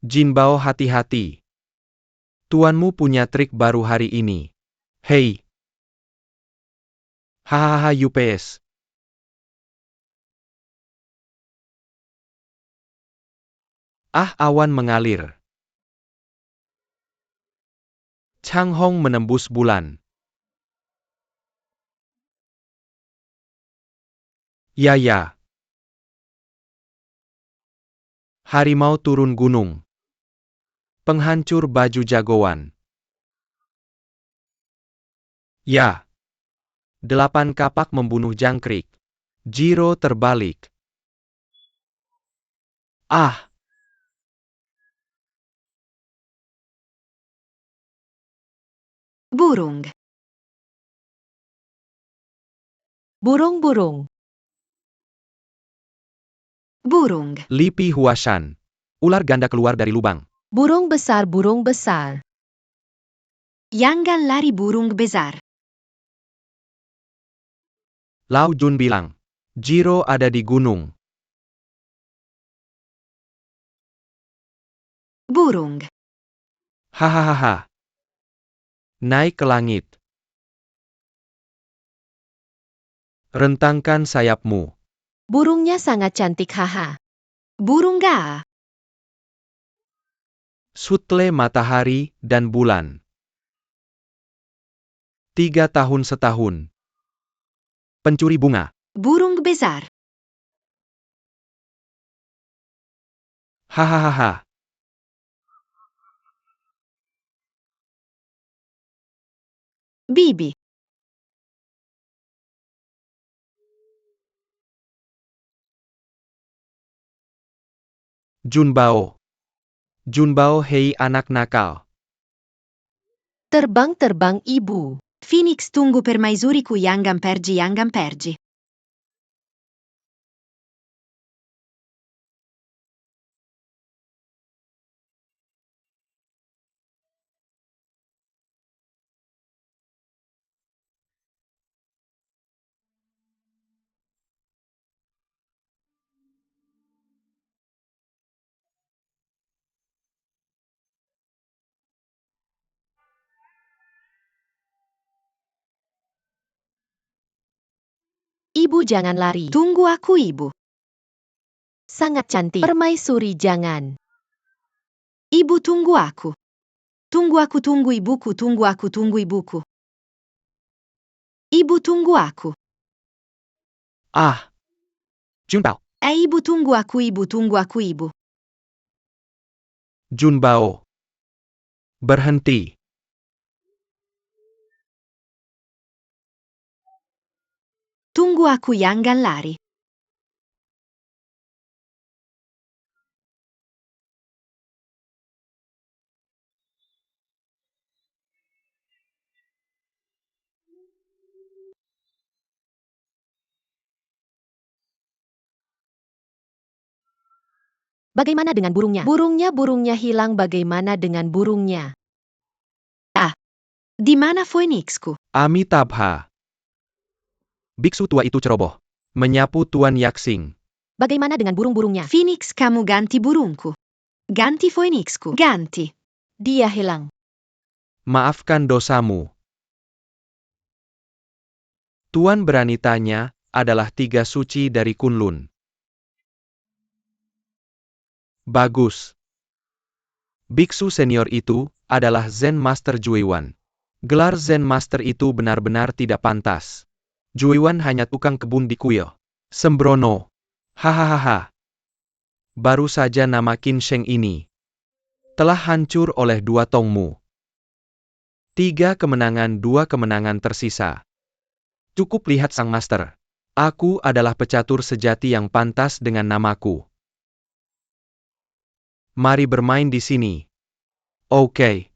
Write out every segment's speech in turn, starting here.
Jinbao, hati-hati. Tuanmu punya trik baru hari ini. Hei. Hahaha, UPS. Ah, awan mengalir. Chang Hong menembus bulan. Ya. Harimau turun gunung. Penghancur baju jagoan. Ya. 8 kapak membunuh jangkrik. Jiro terbalik. Ah. Burung. Burung. Burung. Lipi Huashan. Ular ganda keluar dari lubang. Burung besar. Jangan lari burung besar. Lao Jun bilang. Jiro ada di gunung. Burung. Hahaha. Naik ke langit. Rentangkan sayapmu. Burungnya sangat cantik, haha. Burung ga. Sutle matahari dan bulan. 3 tahun setahun. Pencuri bunga. Burung besar. Hahaha. Bibi. Junbao. Junbao, hei anak nakal. Terbang, ibu. Phoenix, tunggu permaisuriku, jangan pergi. Ibu jangan lari. Tunggu aku, ibu. Sangat cantik. Permaisuri jangan. Ibu tunggu aku. Tunggu ibuku, tunggu ibuku. Ibu tunggu aku. Ah. Junbao. Ibu tunggu aku, ibu. Junbao. Berhenti. Tunggu aku, jangan lari. Bagaimana dengan burungnya? Burungnya hilang, bagaimana dengan burungnya? Ah, di mana Phoenixku? Amitabha. Biksu tua itu ceroboh. Menyapu Tuan Yaksing. Bagaimana dengan burung-burungnya? Phoenix, kamu ganti burungku. Ganti Phoenixku. Ganti. Dia hilang. Maafkan dosamu. Tuan beranitanya adalah 3 suci dari Kunlun. Bagus. Biksu senior itu adalah Zen Master Juiwan. Gelar Zen Master itu benar-benar tidak pantas. Juiwan hanya tukang kebun di kuil. Sembrono. Hahaha. Baru saja nama Qin Sheng ini telah hancur oleh 2 tongmu. 3 kemenangan, 2 kemenangan tersisa. Cukup lihat sang master. Aku adalah pecatur sejati yang pantas dengan namaku. Mari bermain di sini. Oke.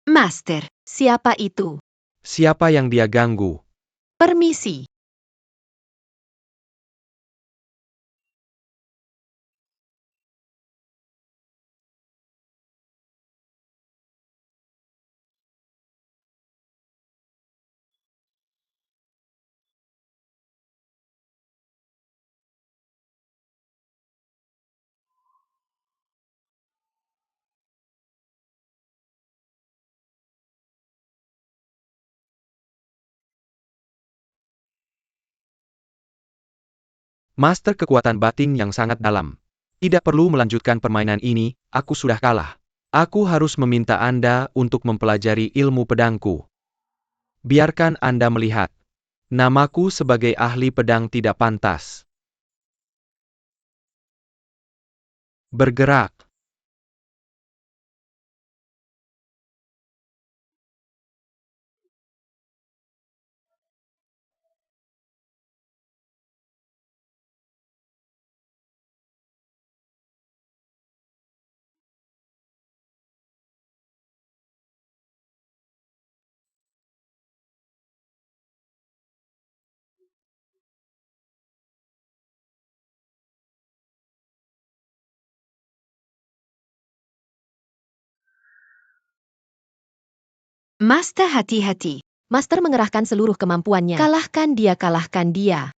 Master, siapa itu? Siapa yang dia ganggu? Permisi. Master kekuatan batin yang sangat dalam. Tidak perlu melanjutkan permainan ini, aku sudah kalah. Aku harus meminta Anda untuk mempelajari ilmu pedangku. Biarkan Anda melihat. Namaku sebagai ahli pedang tidak pantas. Bergerak. Master hati-hati. Master mengerahkan seluruh kemampuannya. Kalahkan dia, kalahkan dia.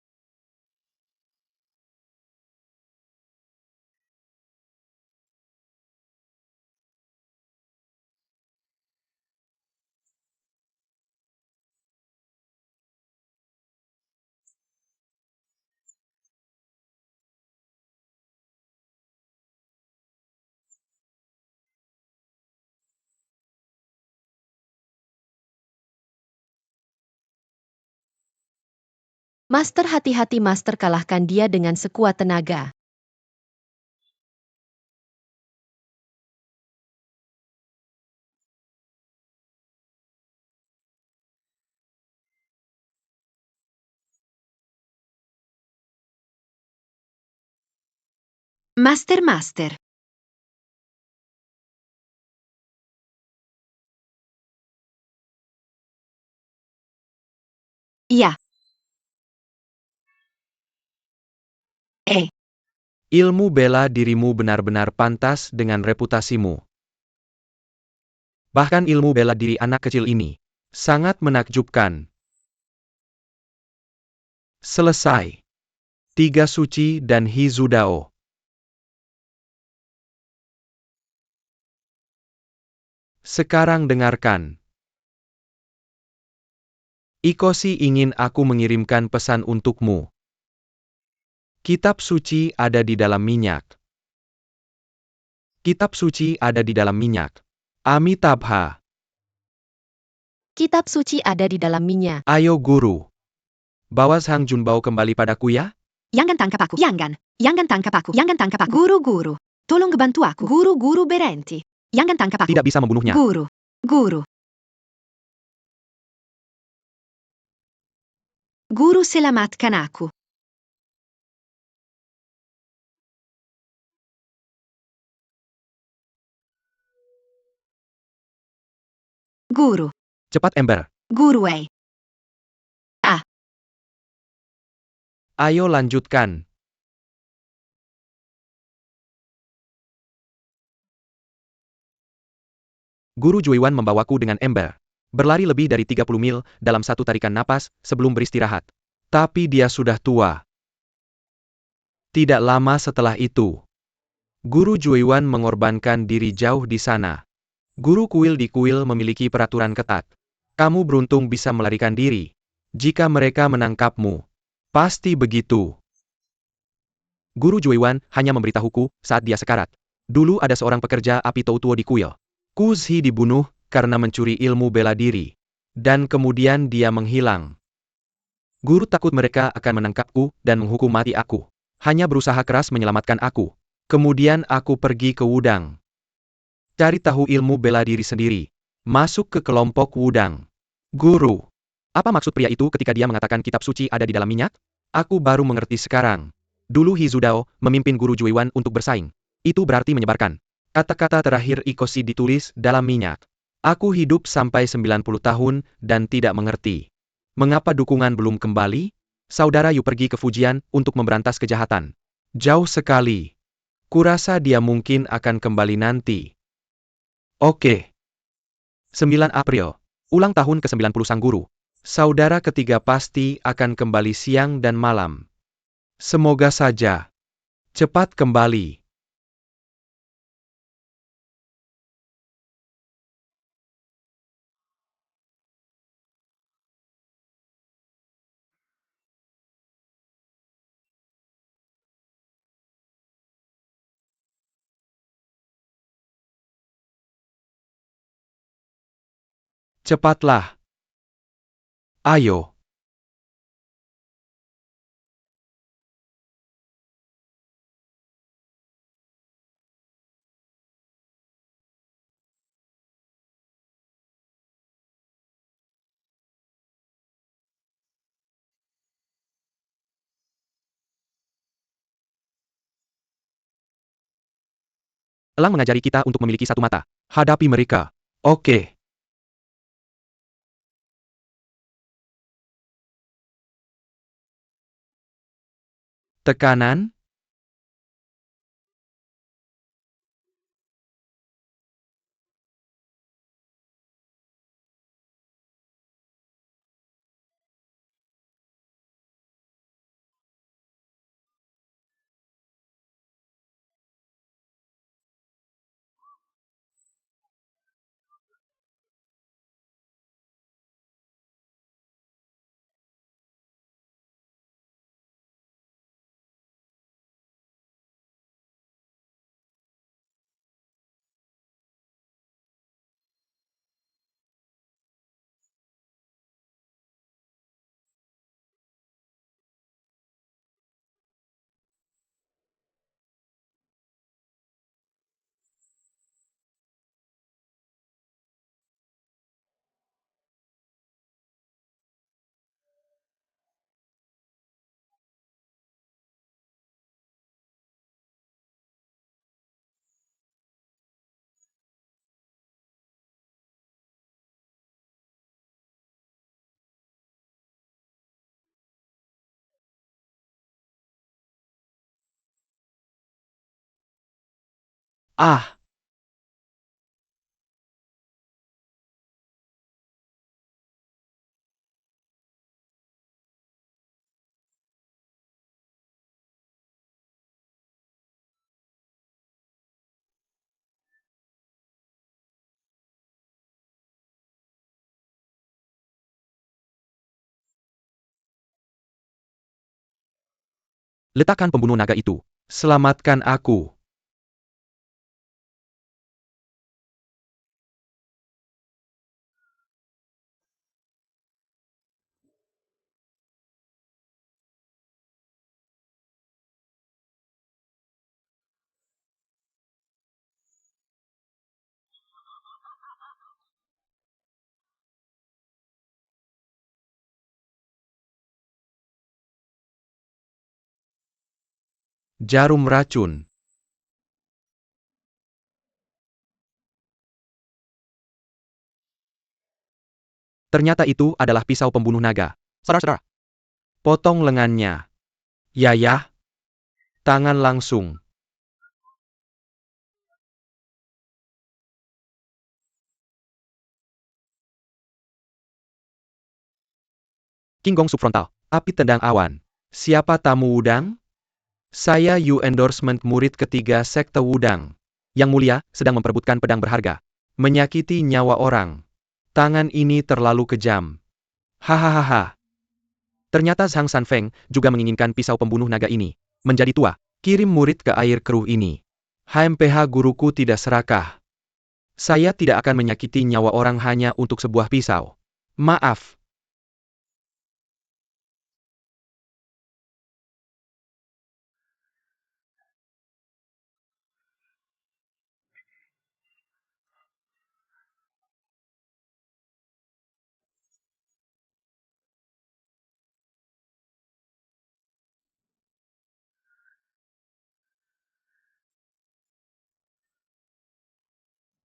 Master hati-hati, Master kalahkan dia dengan sekuat tenaga. Master, Master. Iya. Ilmu bela dirimu benar-benar pantas dengan reputasimu. Bahkan ilmu bela diri anak kecil ini sangat menakjubkan. Selesai. 3 Suci dan Hizudao. Sekarang dengarkan. Ikoshi ingin aku mengirimkan pesan untukmu. Kitab suci ada di dalam minyak. Kitab suci ada di dalam minyak. Amitabha. Kitab suci ada di dalam minyak. Ayo guru. Bawa Sang Junbao kembali padaku ya. Jangan tangkap aku. Jangan tangkap aku. Jangan tangkap aku. Guru. Tolong bantu aku. Guru berhenti. Jangan tangkap aku. Tidak bisa membunuhnya. Guru. Guru selamatkan aku. Guru. Cepat Ember. Guru. Ayo lanjutkan. Guru Juiwan membawaku dengan Ember. Berlari lebih dari 30 mil dalam satu tarikan napas sebelum beristirahat. Tapi dia sudah tua. Tidak lama setelah itu, Guru Juiwan mengorbankan diri jauh di sana. Guru kuil di kuil memiliki peraturan ketat. Kamu beruntung bisa melarikan diri. Jika mereka menangkapmu, pasti begitu. Guru Juiwan hanya memberitahuku saat dia sekarat. Dulu ada seorang pekerja api Toutuo di kuil. Kuzhi dibunuh karena mencuri ilmu bela diri. Dan kemudian dia menghilang. Guru takut mereka akan menangkapku dan menghukum mati aku. Hanya berusaha keras menyelamatkan aku. Kemudian aku pergi ke Wudang. Cari tahu ilmu bela diri sendiri. Masuk ke kelompok Wudang. Guru. Apa maksud pria itu ketika dia mengatakan kitab suci ada di dalam minyak? Aku baru mengerti sekarang. Dulu Hizudao memimpin Guru Juiwan untuk bersaing. Itu berarti menyebarkan. Kata-kata terakhir Ikoshi ditulis dalam minyak. Aku hidup sampai 90 tahun dan tidak mengerti. Mengapa dukungan belum kembali? Saudara Yu pergi ke Fujian untuk memberantas kejahatan. Jauh sekali. Kurasa dia mungkin akan kembali nanti. Oke. 9 April. Ulang tahun ke-90 sang guru. Saudara ketiga pasti akan kembali siang dan malam. Semoga saja. Cepat kembali. Cepatlah. Ayo. Elang mengajari kita untuk memiliki satu mata. Hadapi mereka. Oke. Tekanan? Ah, letakkan pembunuh naga itu. Selamatkan aku. Jarum racun. Ternyata itu adalah pisau pembunuh naga. Saudara-saudara, potong lengannya. Yayah, tangan langsung. King Gong subfrontal. Api tendang awan. Siapa tamu Wudang? Saya Yu endorsement murid ketiga sekte Wudang. Yang mulia, sedang memperebutkan pedang berharga. Menyakiti nyawa orang. Tangan ini terlalu kejam. Hahaha. Ternyata Zhang Sanfeng juga menginginkan pisau pembunuh naga ini. Menjadi tua, kirim murid ke air keruh ini. HMPH guruku tidak serakah. Saya tidak akan menyakiti nyawa orang hanya untuk sebuah pisau. Maaf.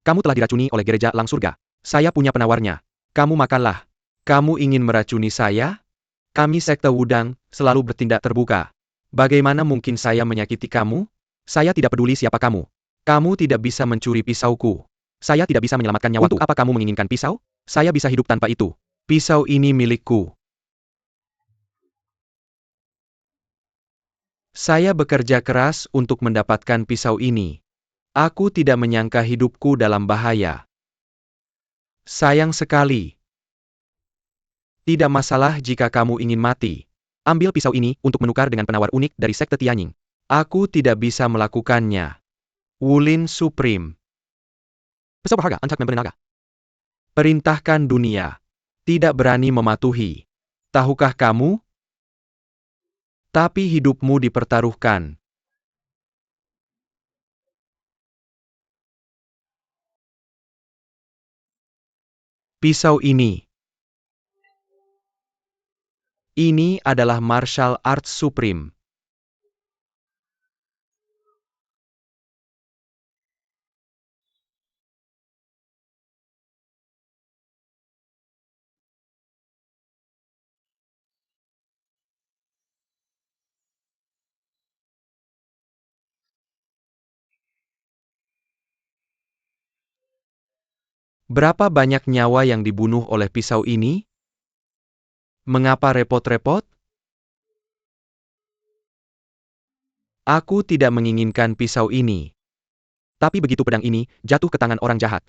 Kamu telah diracuni oleh gereja Lang Surga. Saya punya penawarnya. Kamu makanlah. Kamu ingin meracuni saya? Kami sekte Wudang selalu bertindak terbuka. Bagaimana mungkin saya menyakiti kamu? Saya tidak peduli siapa kamu. Kamu tidak bisa mencuri pisauku. Saya tidak bisa menyelamatkan nyawaku. Untuk apa kamu menginginkan pisau? Saya bisa hidup tanpa itu. Pisau ini milikku. Saya bekerja keras untuk mendapatkan pisau ini. Aku tidak menyangka hidupku dalam bahaya. Sayang sekali. Tidak masalah jika kamu ingin mati. Ambil pisau ini untuk menukar dengan penawar unik dari sekte Tianying. Aku tidak bisa melakukannya. Wulin Supreme. Pisau berharga, ancak member naga. Perintahkan dunia. Tidak berani mematuhi. Tahukah kamu? Tapi hidupmu dipertaruhkan. Pisau ini. Ini adalah martial arts supreme. Berapa banyak nyawa yang dibunuh oleh pisau ini? Mengapa repot-repot? Aku tidak menginginkan pisau ini. Tapi begitu pedang ini jatuh ke tangan orang jahat,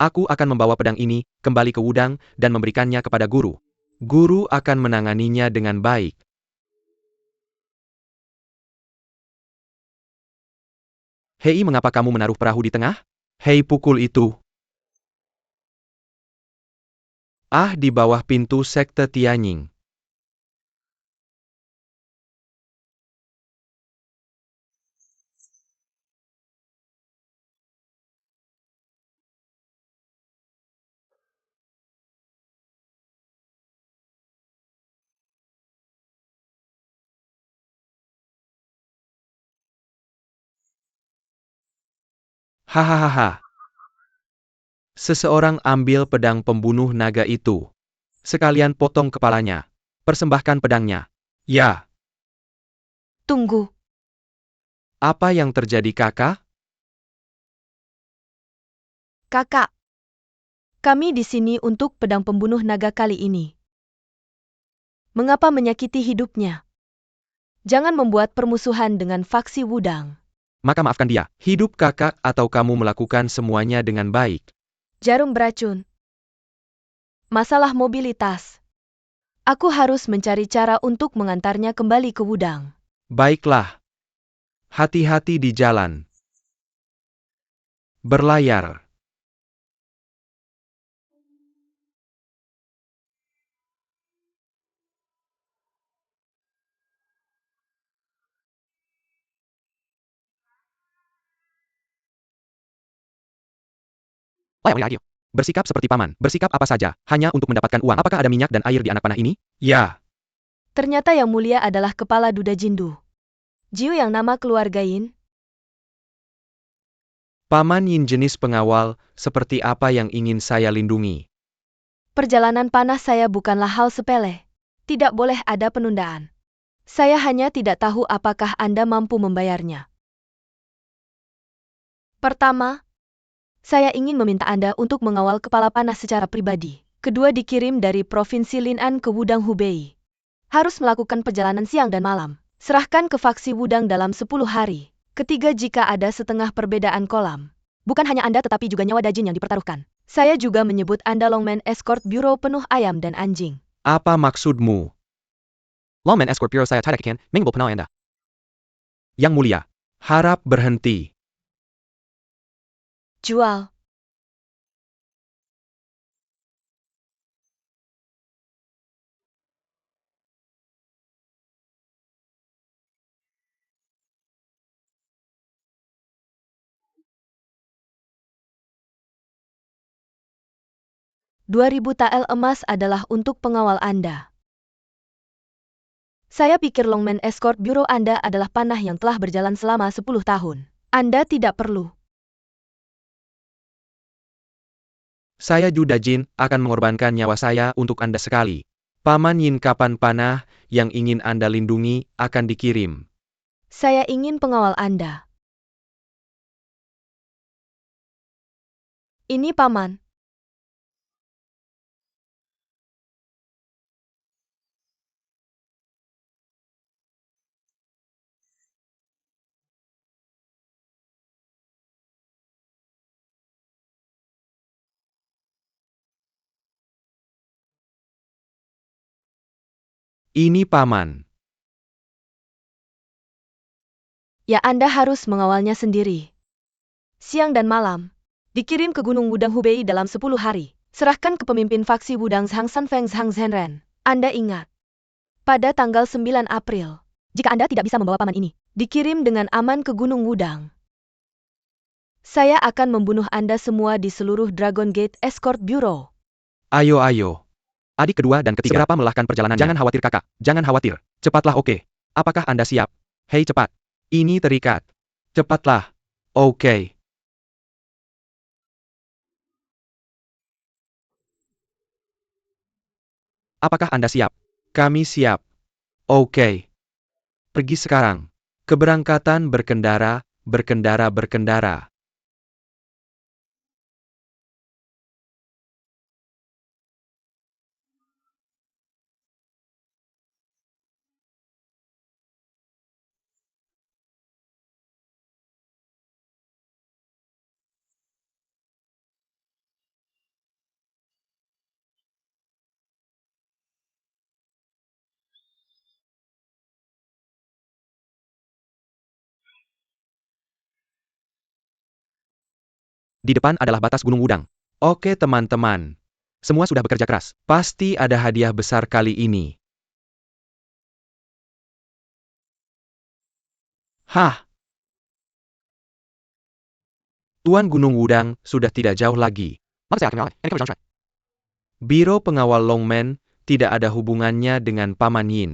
aku akan membawa pedang ini kembali ke Wudang dan memberikannya kepada guru. Guru akan menanganinya dengan baik. Hei, mengapa kamu menaruh perahu di tengah? Hei, pukul itu. Di bawah pintu sekte Tianying. Hahaha. Seseorang ambil pedang pembunuh naga itu. Sekalian potong kepalanya. Persembahkan pedangnya. Ya. Tunggu. Apa yang terjadi, kakak? Kakak. Kami di sini untuk pedang pembunuh naga kali ini. Mengapa menyakiti hidupnya? Jangan membuat permusuhan dengan faksi Wudang. Maka maafkan dia. Hidup kakak atau kamu melakukan semuanya dengan baik. Jarum beracun. Masalah mobilitas. Aku harus mencari cara untuk mengantarnya kembali ke Wudang. Baiklah. Hati-hati di jalan. Berlayar. Bersikap seperti paman. Bersikap apa saja, hanya untuk mendapatkan uang. Apakah ada minyak dan air di anak panah ini? Ya. Ternyata yang mulia adalah kepala duda Jindu. Jiu yang nama keluarga Yin. Paman Yin jenis pengawal, seperti apa yang ingin saya lindungi? Perjalanan panah saya bukanlah hal sepele. Tidak boleh ada penundaan. Saya hanya tidak tahu apakah Anda mampu membayarnya. Pertama, saya ingin meminta Anda untuk mengawal kepala panah secara pribadi. Kedua, dikirim dari Provinsi Lin'an ke Wudang Hubei. Harus melakukan perjalanan siang dan malam. Serahkan ke faksi Wudang dalam 10 hari. Ketiga, jika ada setengah perbedaan kolam. Bukan hanya Anda tetapi juga nyawa Dajin yang dipertaruhkan. Saya juga menyebut Anda Longman Escort Bureau penuh ayam dan anjing. Apa maksudmu? Longman Escort Bureau saya tidak akan mengambil penawa Anda. Yang mulia, harap berhenti. Jual. $2.000 tael emas adalah untuk pengawal Anda. Saya pikir Longman Escort Bureau Anda adalah panah yang telah berjalan selama 10 tahun. Anda tidak perlu. Saya Ju Dajin akan mengorbankan nyawa saya untuk Anda sekali. Paman Yin, kapan panah yang ingin Anda lindungi akan dikirim? Saya ingin pengawal Anda. Ini paman. Ini paman. Ya, Anda harus mengawalnya sendiri. Siang dan malam. Dikirim ke Gunung Wudang Hubei dalam 10 hari. Serahkan ke pemimpin faksi Wudang Zhang Sanfeng Zhang Zhenren. Anda ingat. Pada tanggal 9 April. Jika Anda tidak bisa membawa paman ini, dikirim dengan aman ke Gunung Wudang. Saya akan membunuh Anda semua di seluruh Dragon Gate Escort Bureau. Ayo ayo. Adik kedua dan ketiga segera melelahkan perjalanannya. Jangan khawatir kakak, jangan khawatir. Cepatlah oke. Apakah Anda siap? Hei cepat. Ini terikat. Cepatlah. Oke. Apakah Anda siap? Kami siap. Oke. Pergi sekarang. Keberangkatan berkendara, berkendara, berkendara. Di depan adalah batas Gunung Wudang. Oke teman-teman. Semua sudah bekerja keras. Pasti ada hadiah besar kali ini. Hah? Tuan Gunung Wudang sudah tidak jauh lagi. Biro pengawal Longmen tidak ada hubungannya dengan Paman Yin.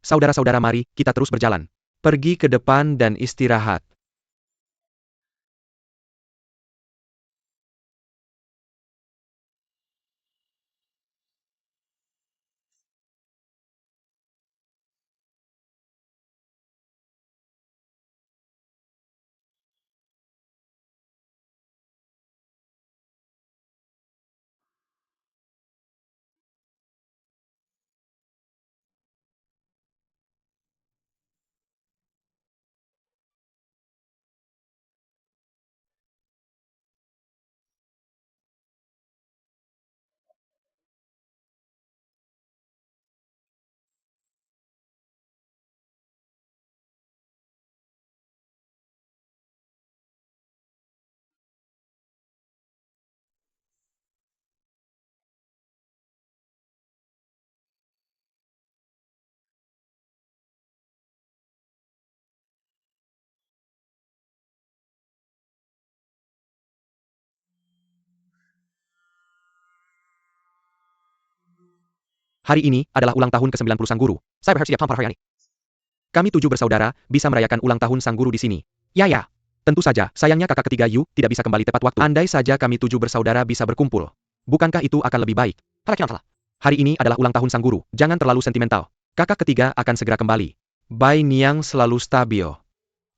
Saudara-saudara mari, kita terus berjalan. Pergi ke depan dan istirahat. Hari ini adalah ulang tahun ke-90 Sang Guru. Saya berharap siap hari ini. Kami 7 bersaudara bisa merayakan ulang tahun Sang Guru di sini. Ya ya. Tentu saja, sayangnya kakak ketiga Yu tidak bisa kembali tepat waktu. Andai saja kami 7 bersaudara bisa berkumpul. Bukankah itu akan lebih baik? Hari ini adalah ulang tahun Sang Guru. Jangan terlalu sentimental. Kakak ketiga akan segera kembali. Bai Niang selalu stabil.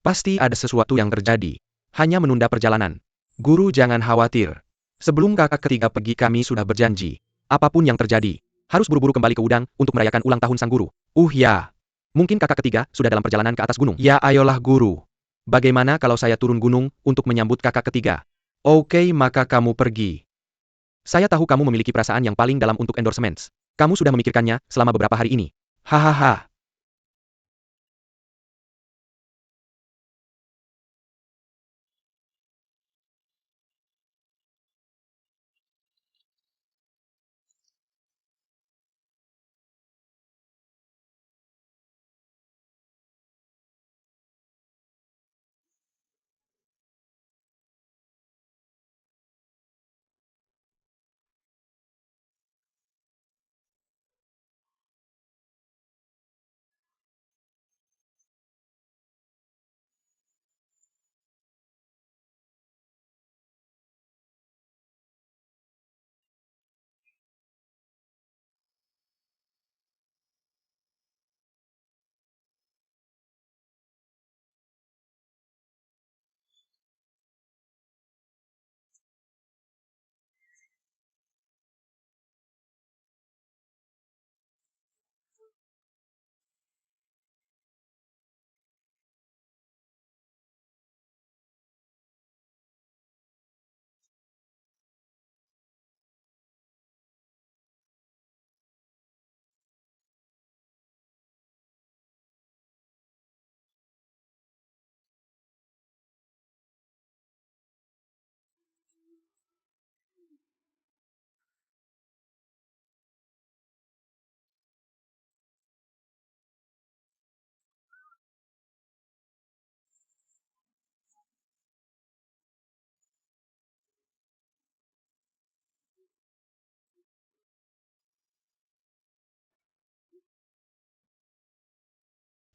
Pasti ada sesuatu yang terjadi. Hanya menunda perjalanan. Guru jangan khawatir. Sebelum kakak ketiga pergi kami sudah berjanji. Apapun yang terjadi, harus buru-buru kembali ke Wudang untuk merayakan ulang tahun Sang Guru. Ya. Mungkin kakak ketiga sudah dalam perjalanan ke atas gunung. Ya ayolah guru. Bagaimana kalau saya turun gunung untuk menyambut kakak ketiga? Oke, maka kamu pergi. Saya tahu kamu memiliki perasaan yang paling dalam untuk endorsements. Kamu sudah memikirkannya selama beberapa hari ini. Hahaha.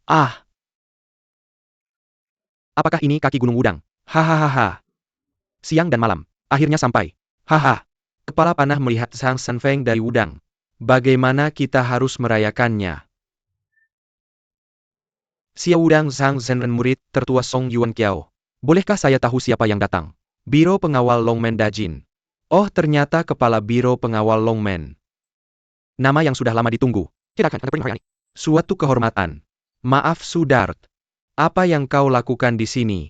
Ah! Apakah ini kaki Gunung Wudang? Hahaha. Siang dan malam. Akhirnya sampai. Haha. Kepala panah melihat Sang Sanfeng dari Wudang. Bagaimana kita harus merayakannya? Xiao Wudang Zhang Zhenren murid tertua Song Yuan Qiao. Bolehkah saya tahu siapa yang datang? Biro Pengawal Longmen Dajin. Oh, ternyata kepala Biro Pengawal Longmen. Nama yang sudah lama ditunggu. Suatu kehormatan. Maaf Sudart. Apa yang kau lakukan di sini?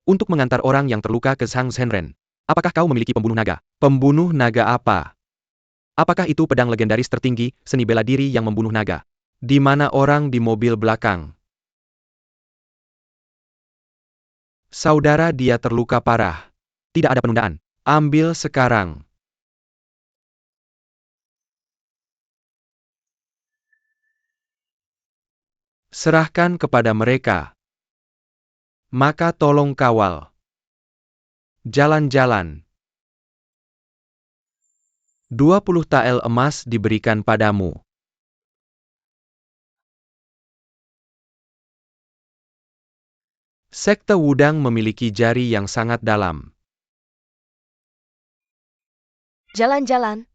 Untuk mengantar orang yang terluka ke Zhang Zhenren. Apakah kau memiliki pembunuh naga? Pembunuh naga apa? Apakah itu pedang legendaris tertinggi, seni bela diri yang membunuh naga? Di mana orang di mobil belakang? Saudara, dia terluka parah. Tidak ada penundaan. Ambil sekarang. Serahkan kepada mereka. Maka tolong kawal. Jalan-jalan. 20 tael emas diberikan padamu. Sekte Wudang memiliki jari yang sangat dalam. Jalan-jalan.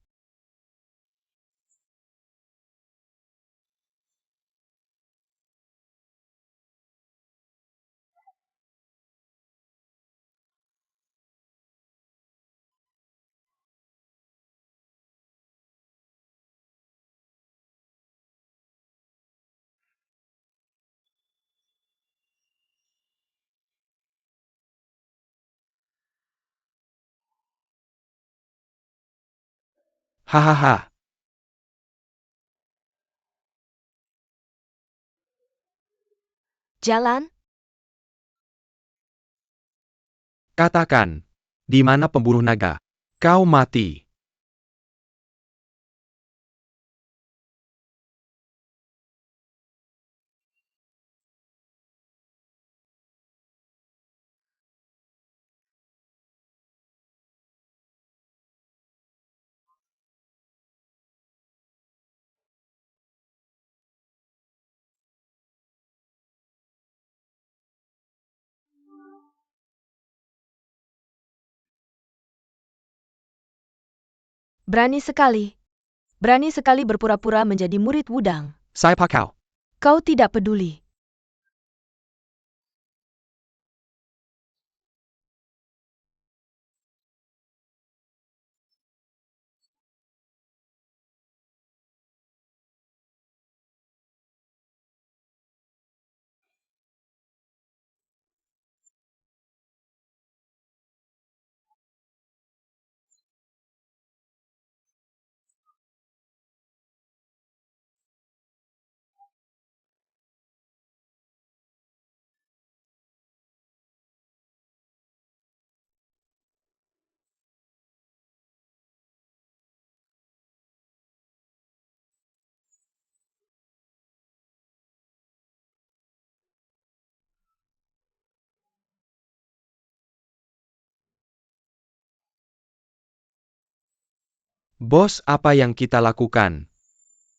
Hahaha. Jalan. Katakan. Di mana pembunuh naga? Kau mati. Berani sekali. Berani sekali berpura-pura menjadi murid Wudang. Siapa kau? Kau tidak peduli. Bos, apa yang kita lakukan?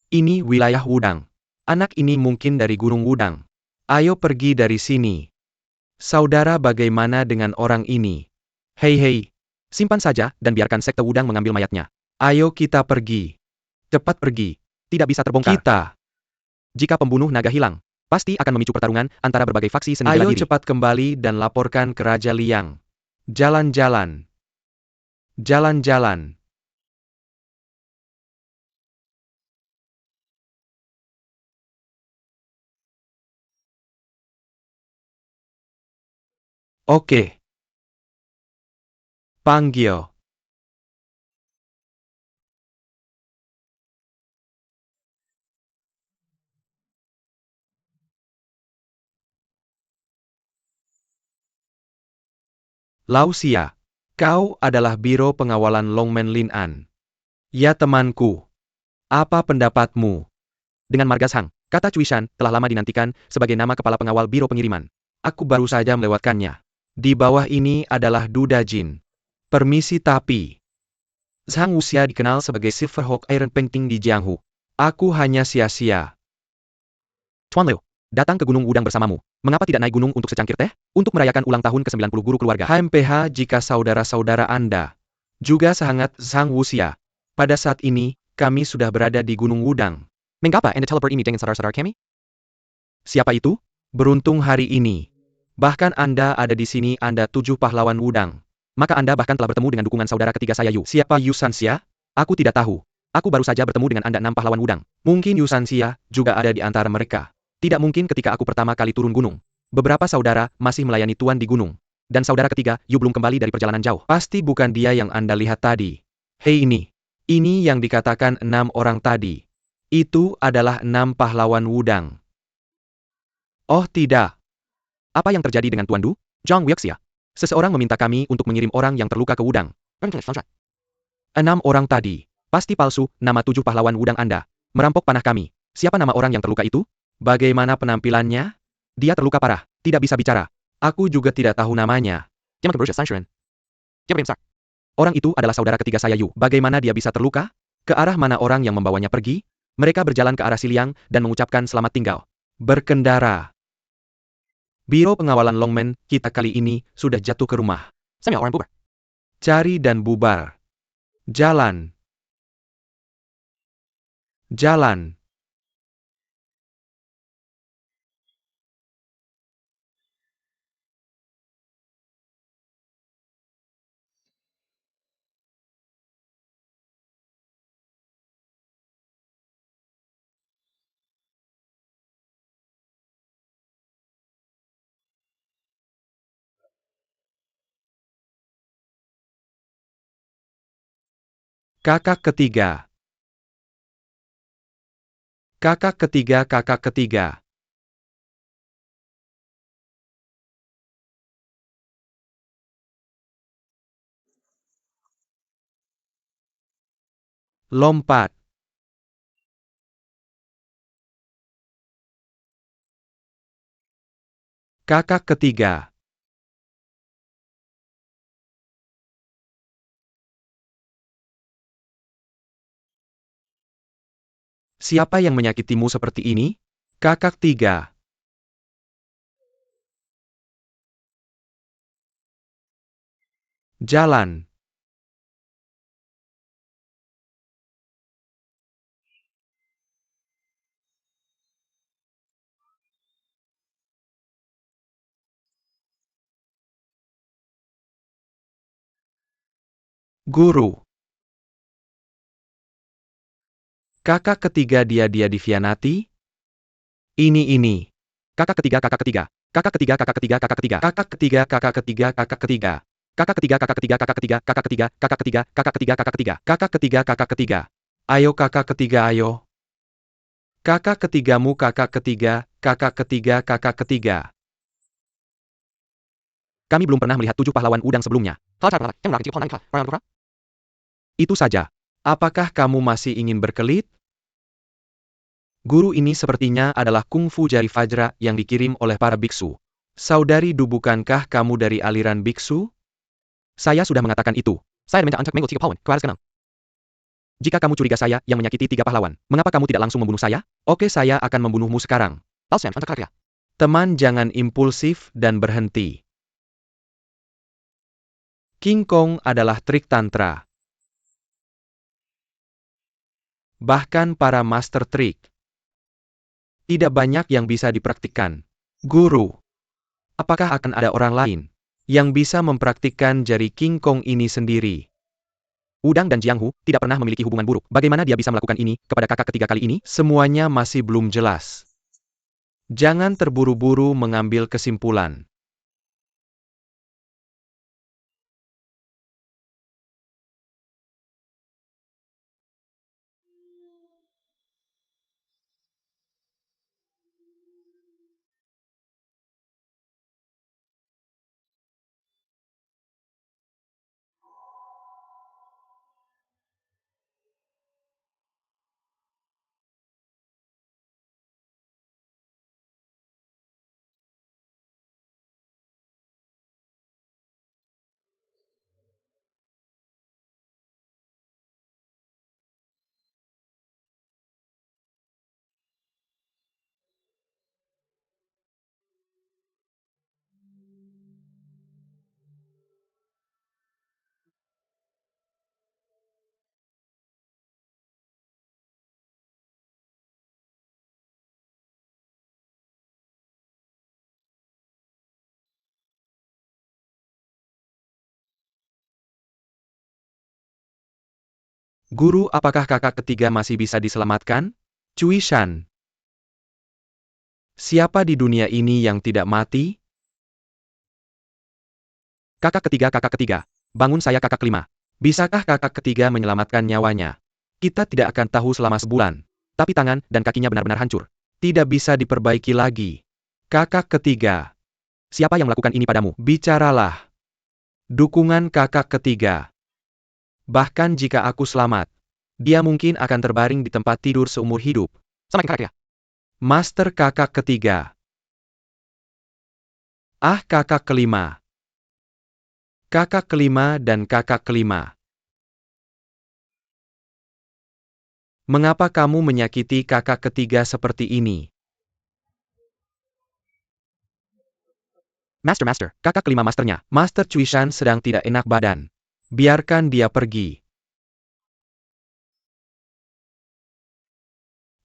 Ini wilayah Wudang. Anak ini mungkin dari Gunung Wudang. Ayo pergi dari sini. Saudara, bagaimana dengan orang ini? Hei hei. Simpan saja dan biarkan Sekte Wudang mengambil mayatnya. Ayo kita pergi. Cepat pergi. Tidak bisa terbongkar. Kita. Jika pembunuh naga hilang, pasti akan memicu pertarungan antara berbagai faksi seni bela diri. Ayo cepat kembali dan laporkan ke Raja Liang. Jalan-jalan. Jalan-jalan. Oke. Panggil. Lao Xia. Kau adalah Biro Pengawalan Longmen Lin An. Ya temanku. Apa pendapatmu? Dengan marga Sang, kata Cuishan telah lama dinantikan sebagai nama kepala pengawal Biro Pengiriman. Aku baru saja melewatkannya. Di bawah ini adalah Duda Jin. Permisi tapi. Zhang Wuxia dikenal sebagai Silverhawk Iron Painting di Jianghu. Aku hanya sia-sia. Tuan Leo, datang ke Gunung Wudang bersamamu. Mengapa tidak naik gunung untuk secangkir teh? Untuk merayakan ulang tahun ke-90 guru keluarga. HMPH jika saudara-saudara Anda juga sehangat Zhang Wuxia. Pada saat ini, kami sudah berada di Gunung Wudang. Mengapa Anda teleport ini dengan saudara-saudara kami? Siapa itu? Beruntung hari ini. Bahkan Anda ada di sini, Anda 7 pahlawan Wudang. Maka Anda bahkan telah bertemu dengan dukungan saudara ketiga saya Yu. Siapa Yu Sanxia? Aku tidak tahu. Aku baru saja bertemu dengan Anda 6 pahlawan Wudang. Mungkin Yu Sanxia juga ada di antara mereka. Tidak mungkin ketika aku pertama kali turun gunung. Beberapa saudara masih melayani Tuan di gunung. Dan saudara ketiga, Yu belum kembali dari perjalanan jauh. Pasti bukan dia yang Anda lihat tadi. Hei ini. Ini yang dikatakan 6 orang tadi. Itu adalah 6 pahlawan Wudang. Oh tidak. Apa yang terjadi dengan Tuan Du? Zhang Wuxia. Seseorang meminta kami untuk mengirim orang yang terluka ke Wudang. 6 orang tadi. Pasti palsu, nama 7 pahlawan Wudang Anda. Merampok panah kami. Siapa nama orang yang terluka itu? Bagaimana penampilannya? Dia terluka parah, tidak bisa bicara. Aku juga tidak tahu namanya. Orang itu adalah saudara ketiga saya Yu. Bagaimana dia bisa terluka? Ke arah mana orang yang membawanya pergi? Mereka berjalan ke arah Siliang dan mengucapkan selamat tinggal. Berkendara. Biro pengawalan Longmen kita kali ini sudah jatuh ke rumah. Cari dan bubar. Jalan. Jalan. Kakak ketiga. Kakak ketiga, kakak ketiga. Lompat. Kakak ketiga. Siapa yang menyakitimu seperti ini? Kakak tiga. Jalan. Guru. Kakak ketiga dia divianati? Ini. Kakak ketiga, kakak ketiga. Kakak ketiga, kakak ketiga, kakak ketiga. Kakak ketiga, kakak ketiga, kakak ketiga. Kakak ketiga, kakak ketiga, kakak ketiga, kakak ketiga, kakak ketiga, kakak ketiga, kakak ketiga. Kakak ketiga, kakak ketiga. Ayo kakak ketiga, ayo. Kakak ketigamu, kakak ketiga, kakak ketiga, kakak ketiga. Kami belum pernah melihat 7 pahlawan udang sebelumnya. Itu saja. Apakah kamu masih ingin berkelit? Guru ini sepertinya adalah kungfu jari Fajra yang dikirim oleh para biksu. Saudari Du, bukankah kamu dari aliran biksu? Saya sudah mengatakan itu. Jika kamu curiga saya yang menyakiti 3 pahlawan, mengapa kamu tidak langsung membunuh saya? Oke, saya akan membunuhmu sekarang. Teman, jangan impulsif dan berhenti. King Kong adalah trik tantra. Bahkan para master trik. Tidak banyak yang bisa dipraktikkan. Guru, apakah akan ada orang lain yang bisa mempraktikkan jari King Kong ini sendiri? Wudang dan Jiang Hu tidak pernah memiliki hubungan buruk. Bagaimana dia bisa melakukan ini kepada kakak ketiga kali ini? Semuanya masih belum jelas. Jangan terburu-buru mengambil kesimpulan. Guru, apakah kakak ketiga masih bisa diselamatkan? Cui Shan. Siapa di dunia ini yang tidak mati? Kakak ketiga, bangun saya kakak kelima. Bisakah kakak ketiga menyelamatkan nyawanya? Kita tidak akan tahu selama sebulan. Tapi tangan dan kakinya benar-benar hancur. Tidak bisa diperbaiki lagi. Kakak ketiga. Siapa yang melakukan ini padamu? Bicaralah. Dukungan kakak ketiga. Bahkan jika aku selamat, dia mungkin akan terbaring di tempat tidur seumur hidup. Sama kakak ya. Master kakak ketiga. Ah, kakak kelima. Kakak kelima dan kakak kelima. Mengapa kamu menyakiti kakak ketiga seperti ini? Master, kakak kelima masternya. Master Cui Shan sedang tidak enak badan. Biarkan dia pergi.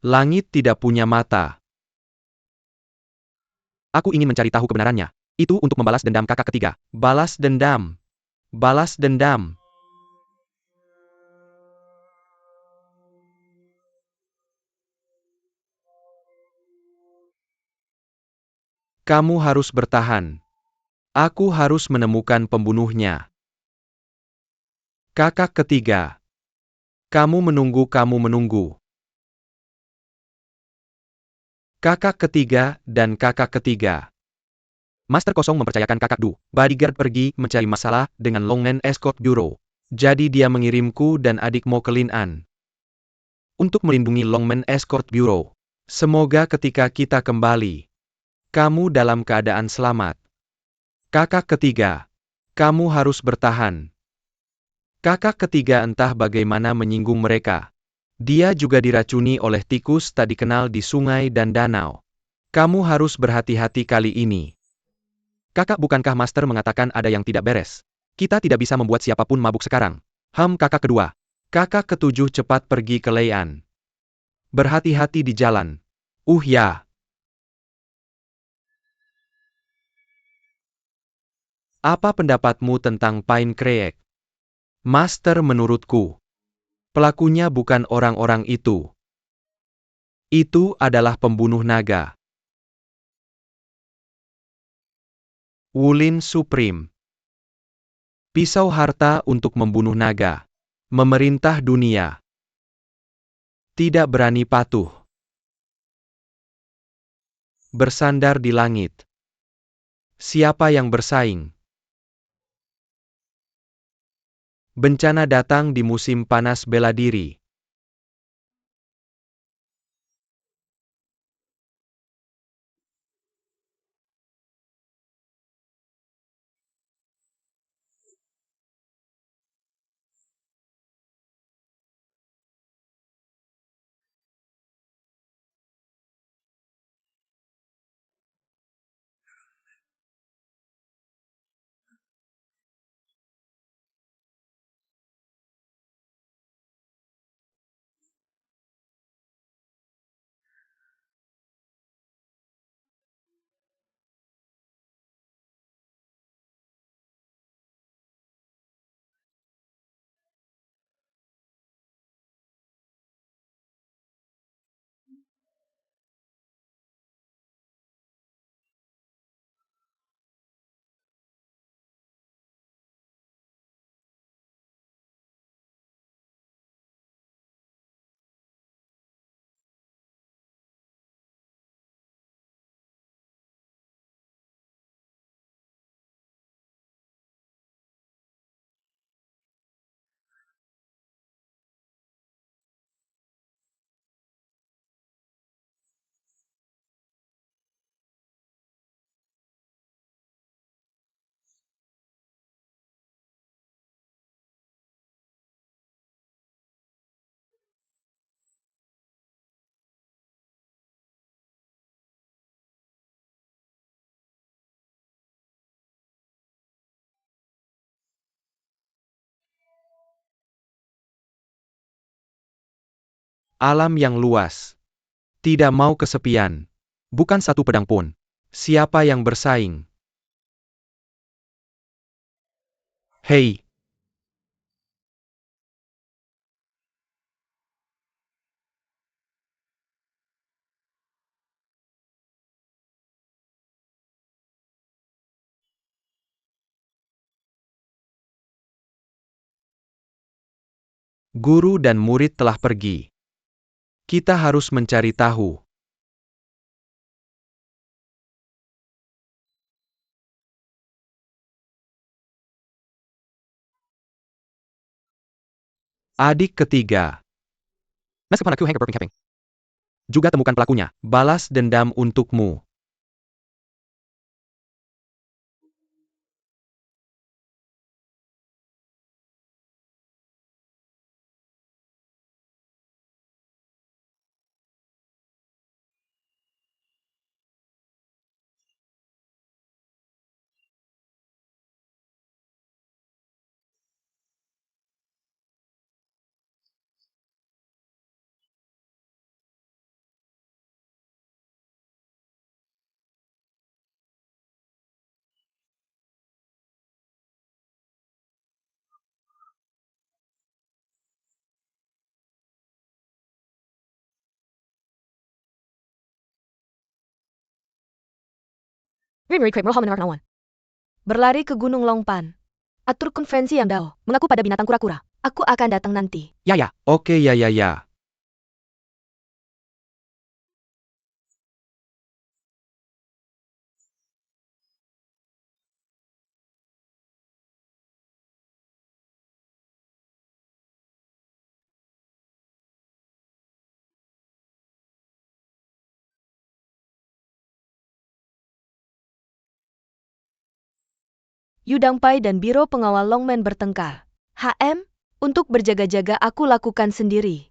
Langit tidak punya mata. Aku ingin mencari tahu kebenarannya. Itu untuk membalas dendam kakak ketiga. Balas dendam. Balas dendam. Kamu harus bertahan. Aku harus menemukan pembunuhnya. Kakak ketiga. Kamu menunggu. Kakak ketiga dan kakak ketiga. Master Kosong mempercayakan kakak Du, bodyguard pergi mencari masalah dengan Longmen Escort Bureau. Jadi dia mengirimku dan adik Mo ke Lin An untuk melindungi Longmen Escort Bureau. Semoga ketika kita kembali, kamu dalam keadaan selamat. Kakak ketiga. Kamu harus bertahan. Kakak ketiga entah bagaimana menyinggung mereka. Dia juga diracuni oleh tikus tak dikenal di sungai dan danau. Kamu harus berhati-hati kali ini. Kakak, bukankah Master mengatakan ada yang tidak beres? Kita tidak bisa membuat siapapun mabuk sekarang. Kakak kedua. Kakak ketujuh cepat pergi ke Leian. Berhati-hati di jalan. Ya. Apa pendapatmu tentang Pine Creek? Master, menurutku, pelakunya bukan orang-orang itu. Itu adalah pembunuh naga. Wulin Supreme. Pisau harta untuk membunuh naga. Memerintah dunia. Tidak berani patuh. Bersandar di langit. Siapa yang bersaing? Bencana datang di musim panas bela diri. Alam yang luas. Tidak mau kesepian. Bukan satu pedang pun. Siapa yang bersaing? Hei. Guru dan murid telah pergi. Kita harus mencari tahu. Adik ketiga. Meskipun aku hanya berpikir, juga temukan pelakunya. Balas dendam untukmu. Berlari ke Gunung Longpan. Atur konvensi yang Dao. Mengaku pada binatang kura-kura. Aku akan datang nanti. Ya. Oke ya. Yudang Pai dan Biro Pengawal Longmen bertengkar. HM, untuk berjaga-jaga aku lakukan sendiri.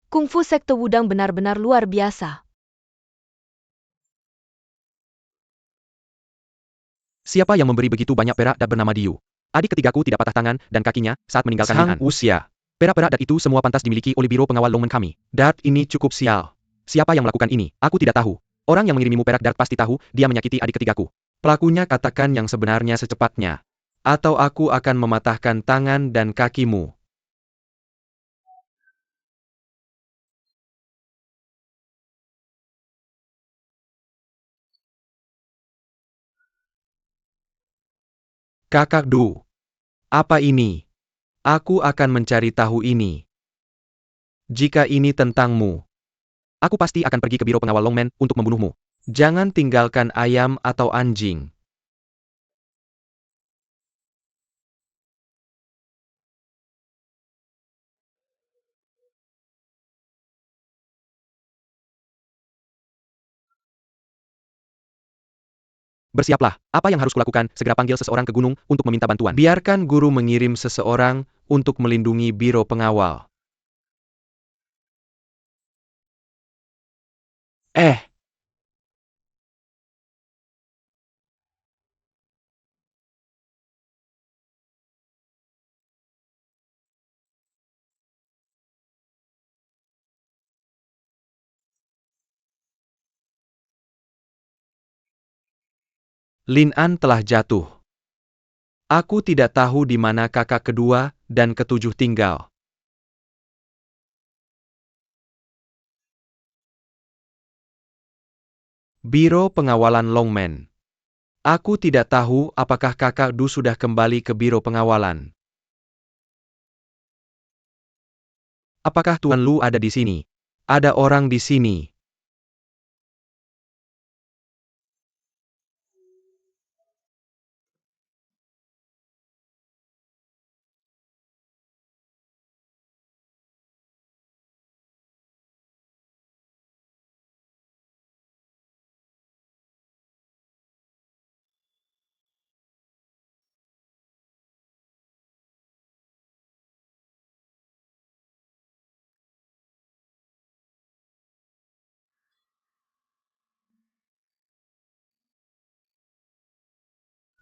Kungfu sekte Wudang benar-benar luar biasa. Siapa yang memberi begitu banyak perak dat bernama Diu? Adik ketigaku tidak patah tangan dan kakinya saat meninggalkan Lin'an. Usia. Perak-perak dat itu semua pantas dimiliki oleh Biro Pengawal Longmen kami. Dat ini cukup sial. Siapa yang melakukan ini? Aku tidak tahu. Orang yang mengirimimu perak dat pasti tahu dia menyakiti adik ketigaku. Pelakunya katakan yang sebenarnya secepatnya. Atau aku akan mematahkan tangan dan kakimu. Kakak Du. Apa ini? Aku akan mencari tahu ini. Jika ini tentangmu, aku pasti akan pergi ke Biro Pengawal Longmen untuk membunuhmu. Jangan tinggalkan ayam atau anjing. Bersiaplah, apa yang harus kulakukan? Segera panggil seseorang ke gunung untuk meminta bantuan. Biarkan guru mengirim seseorang untuk melindungi Biro Pengawal. Lin'an telah jatuh. Aku tidak tahu di mana kakak kedua dan ketujuh tinggal. Biro Pengawalan Longmen. Aku tidak tahu apakah kakak Du sudah kembali ke Biro Pengawalan. Apakah Tuan Lu ada di sini? Ada orang di sini.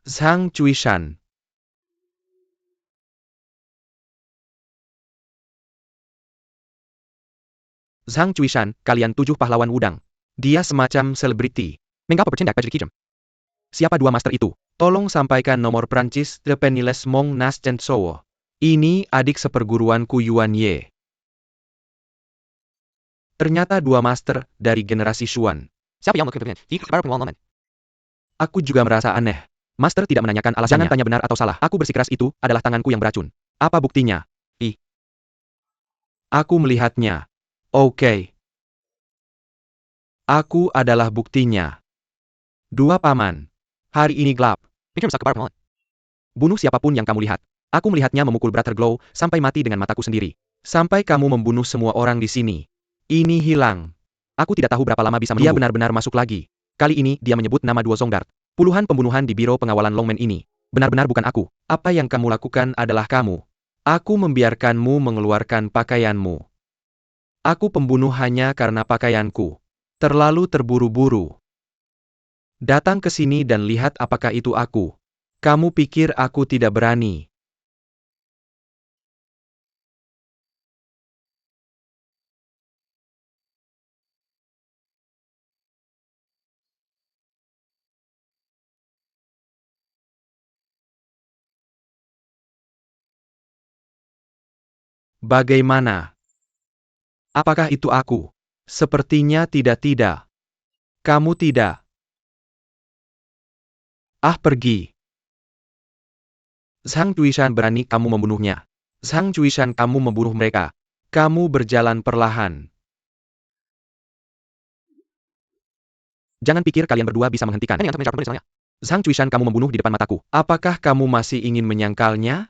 Zhang Chuishan. Zhang Chuishan, kalian 7 pahlawan Wudang. Dia semacam selebriti. Mengapa bercanda Pajri Kijem? Siapa dua master itu? Tolong sampaikan nomor Prancis The Penniless Monk Nas Chen Sowo. Ini adik seperguruanku Yuan Ye. Ternyata dua master dari generasi Xuan. Siapa yang melakukan ini? Aku juga merasa aneh. Master tidak menanyakan alasannya. Jangan tanya benar atau salah. Aku bersikeras itu adalah tanganku yang beracun. Apa buktinya? Aku melihatnya. Oke. Aku adalah buktinya. Dua paman. Hari ini gelap. Bunuh siapapun yang kamu lihat. Aku melihatnya memukul Brother Glow sampai mati dengan mataku sendiri. Sampai kamu membunuh semua orang di sini. Ini hilang. Aku tidak tahu berapa lama bisa menunggu. Dia benar-benar masuk lagi. Kali ini dia menyebut nama dua Zonggard. Puluhan pembunuhan di biro pengawalan Longmen ini. Benar-benar bukan aku. Apa yang kamu lakukan adalah kamu. Aku membiarkanmu mengeluarkan pakaianmu. Aku pembunuh hanya karena pakaianku. Terlalu terburu-buru. Datang ke sini dan lihat apakah itu aku. Kamu pikir aku tidak berani? Bagaimana? Apakah itu aku? Sepertinya tidak. Kamu tidak. Ah, pergi. Zhang Chuishan, berani kamu membunuhnya. Zhang Chuishan, kamu membunuh mereka. Kamu berjalan perlahan. Jangan pikir kalian berdua bisa menghentikan. Zhang Chuishan, kamu membunuh di depan mataku. Apakah kamu masih ingin menyangkalnya?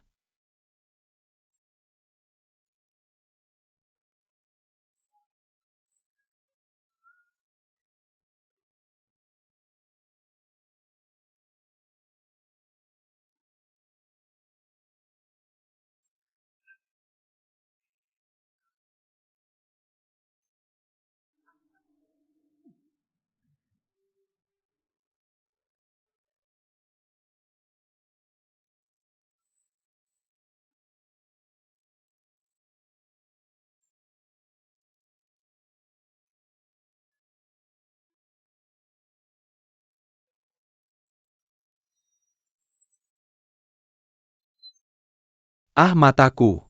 Ah, mataku.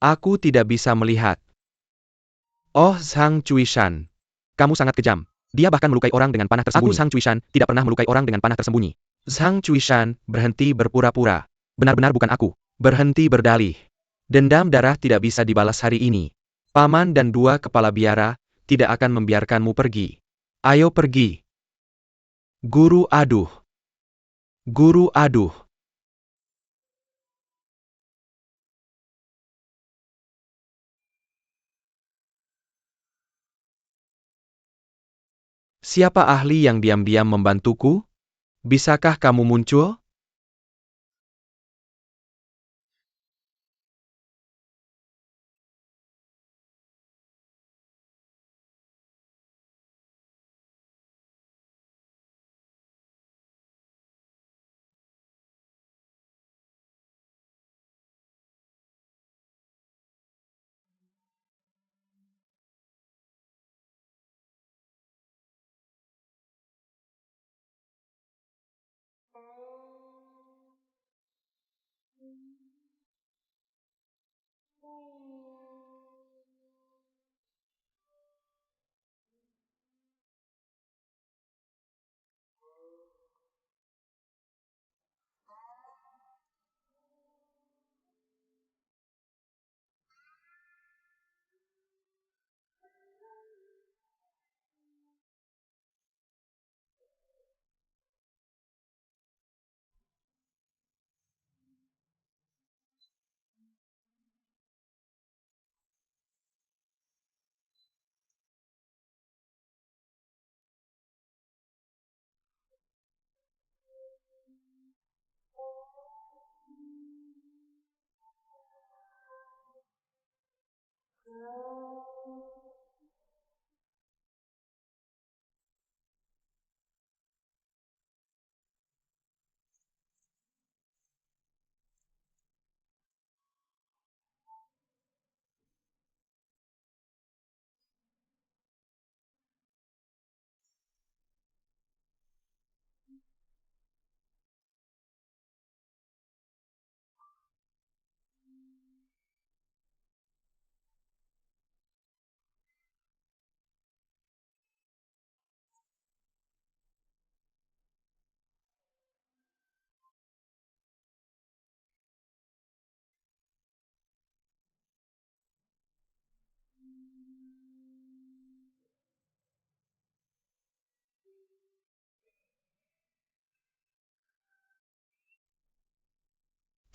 Aku tidak bisa melihat. Oh, Zhang Chuishan. Kamu sangat kejam. Dia bahkan melukai orang dengan panah tersembunyi. Aku, Zhang Chuishan, tidak pernah melukai orang dengan panah tersembunyi. Zhang Chuishan, berhenti berpura-pura. Benar-benar bukan aku. Berhenti berdalih. Dendam darah tidak bisa dibalas hari ini. Paman dan dua kepala biara tidak akan membiarkanmu pergi. Ayo pergi. Guru aduh. Guru aduh. Siapa ahli yang diam-diam membantuku? Bisakah kamu muncul?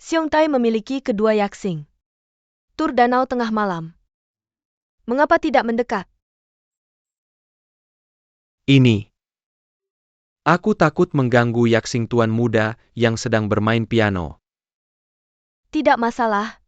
Xiong Tai memiliki kedua yaksing. Tur danau tengah malam. Mengapa tidak mendekat? Ini. Aku takut mengganggu yaksing tuan muda yang sedang bermain piano. Tidak masalah.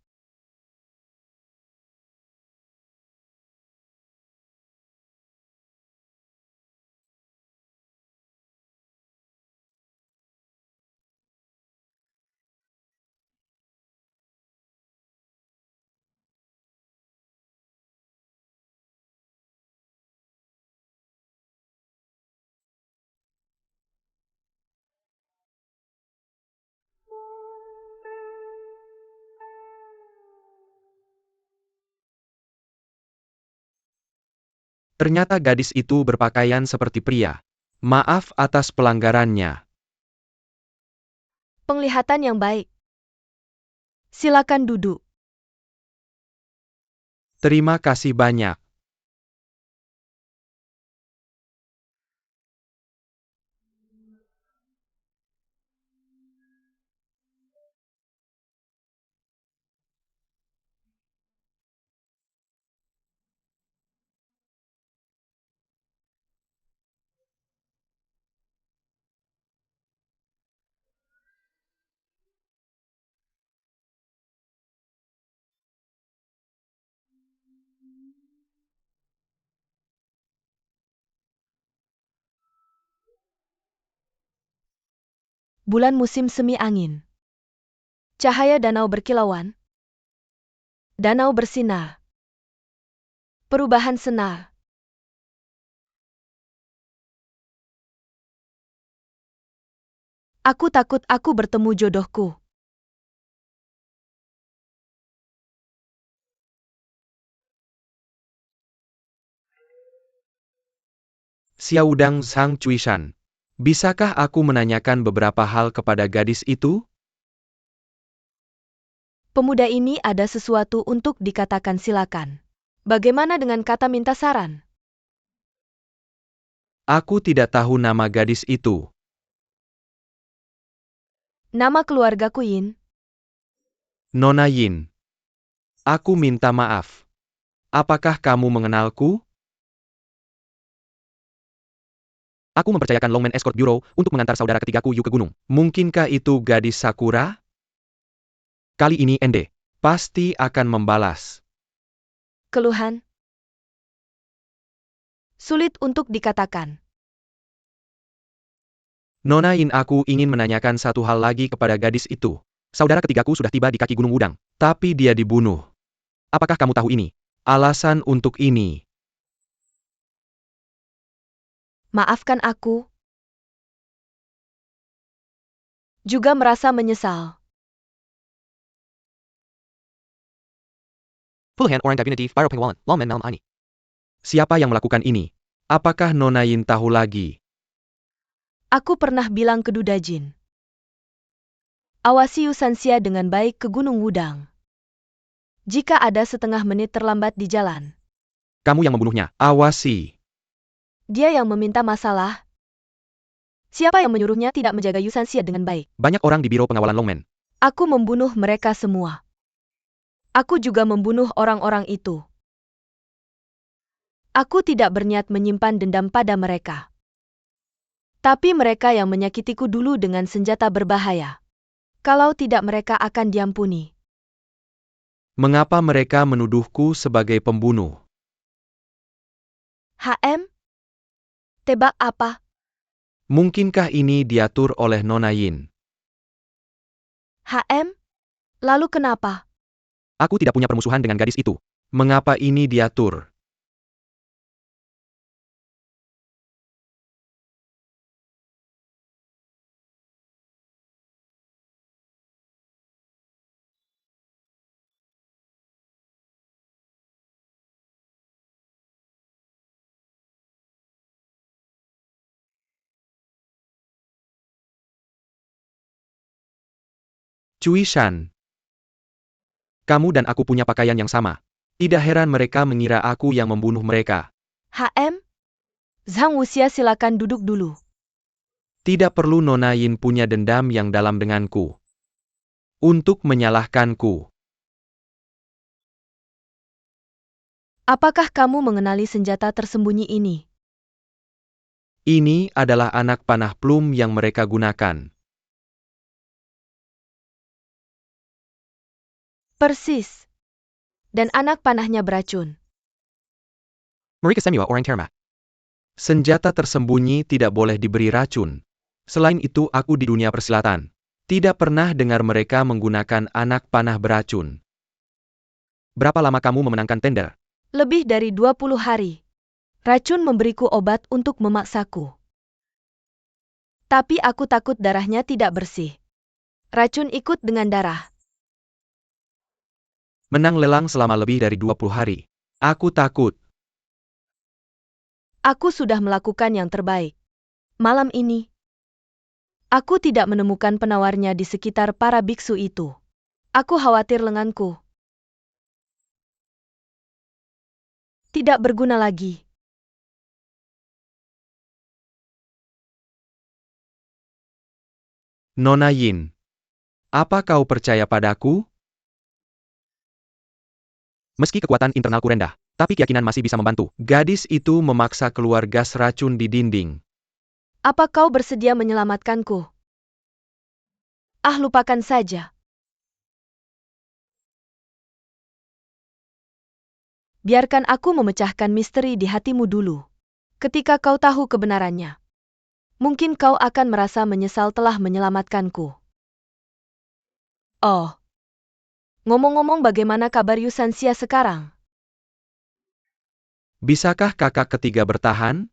Ternyata gadis itu berpakaian seperti pria. Maaf atas pelanggarannya. Penglihatan yang baik. Silakan duduk. Terima kasih banyak. Bulan musim semi angin. Cahaya danau berkilauan. Danau bersinar. Perubahan senar. Aku takut aku bertemu jodohku. Xiaodang Zhang Chuishan. Bisakah aku menanyakan beberapa hal kepada gadis itu? Pemuda ini ada sesuatu untuk dikatakan silakan. Bagaimana dengan kata minta saran? Aku tidak tahu nama gadis itu. Nama keluargaku Yin. Nona Yin. Aku minta maaf. Apakah kamu mengenalku? Aku mempercayakan Longman Escort Bureau untuk mengantar saudara ketigaku Yu ke gunung. Mungkinkah itu gadis Sakura? Kali ini Ende pasti akan membalas. Keluhan. Sulit untuk dikatakan. Nona Yin, aku ingin menanyakan satu hal lagi kepada gadis itu. Saudara ketigaku sudah tiba di kaki Gunung Wudang, tapi dia dibunuh. Apakah kamu tahu ini? Alasan untuk ini. Maafkan aku. Juga merasa menyesal. Full hand orang divinity Pyro Pengwalan, Longman malam ini. Siapa yang melakukan ini? Apakah Nona Yin tahu lagi? Aku pernah bilang ke Duda Jin. Awasi Yusanxia dengan baik ke Gunung Wudang. Jika ada setengah menit terlambat di jalan. Kamu yang membunuhnya. Awasi. Dia yang meminta masalah. Siapa yang menyuruhnya tidak menjaga Yusanxia dengan baik? Banyak orang di Biro Pengawalan Longman. Aku membunuh mereka semua. Aku juga membunuh orang-orang itu. Aku tidak berniat menyimpan dendam pada mereka. Tapi mereka yang menyakitiku dulu dengan senjata berbahaya. Kalau tidak mereka akan diampuni. Mengapa mereka menuduhku sebagai pembunuh? HM? Tebak apa? Mungkinkah ini diatur oleh Nona Yin? HM? Lalu kenapa? Aku tidak punya permusuhan dengan gadis itu. Mengapa ini diatur? Cui Shan. Kamu dan aku punya pakaian yang sama. Tidak heran mereka mengira aku yang membunuh mereka. HM? Zhang Wuxia, silakan duduk dulu. Tidak perlu Nona Yin punya dendam yang dalam denganku. Untuk menyalahkanku. Apakah kamu mengenali senjata tersembunyi ini? Ini adalah anak panah plum yang mereka gunakan. Persis. Dan anak panahnya beracun. Mereka semua orang Terma. Senjata tersembunyi tidak boleh diberi racun. Selain itu aku di dunia persilatan. Tidak pernah dengar mereka menggunakan anak panah beracun. Berapa lama kamu memenangkan tender? Lebih dari 20 hari. Racun memberiku obat untuk memaksaku. Tapi aku takut darahnya tidak bersih. Racun ikut dengan darah. Menang lelang selama lebih dari 20 hari. Aku takut. Aku sudah melakukan yang terbaik. Malam ini, aku tidak menemukan penawarnya di sekitar para biksu itu. Aku khawatir lenganku tidak berguna lagi. Nona Yin. Apa kau percaya padaku? Meski kekuatan internalku rendah, tapi keyakinan masih bisa membantu. Gadis itu memaksa keluar gas racun di dinding. Apa kau bersedia menyelamatkanku? Ah, lupakan saja. Biarkan aku memecahkan misteri di hatimu dulu. Ketika kau tahu kebenarannya, mungkin kau akan merasa menyesal telah menyelamatkanku. Oh. Ngomong-ngomong, bagaimana kabar Yusansia sekarang? Bisakah kakak ketiga bertahan?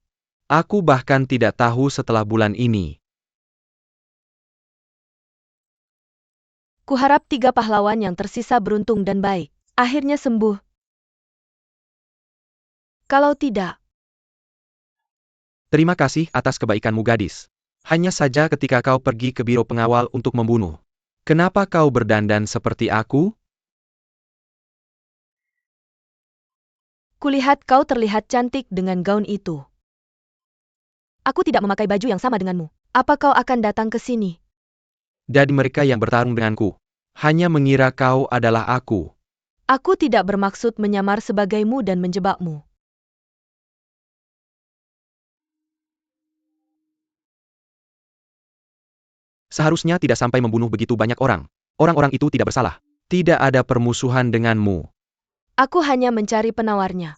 Aku bahkan tidak tahu setelah bulan ini. Kuharap 3 pahlawan yang tersisa beruntung dan baik. Akhirnya sembuh. Kalau tidak, Terima kasih atas kebaikanmu gadis. Hanya saja ketika kau pergi ke biro pengawal untuk membunuh. Kenapa kau berdandan seperti aku? kulihat kau terlihat cantik dengan gaun itu. Aku tidak memakai baju yang sama denganmu. Apa kau akan datang ke sini? Dari mereka yang bertarung denganku. Hanya mengira kau adalah aku. Aku tidak bermaksud menyamar sebagaimu dan menjebakmu. Seharusnya tidak sampai membunuh begitu banyak orang. Orang-orang itu tidak bersalah. Tidak ada permusuhan denganmu. Aku hanya mencari penawarnya.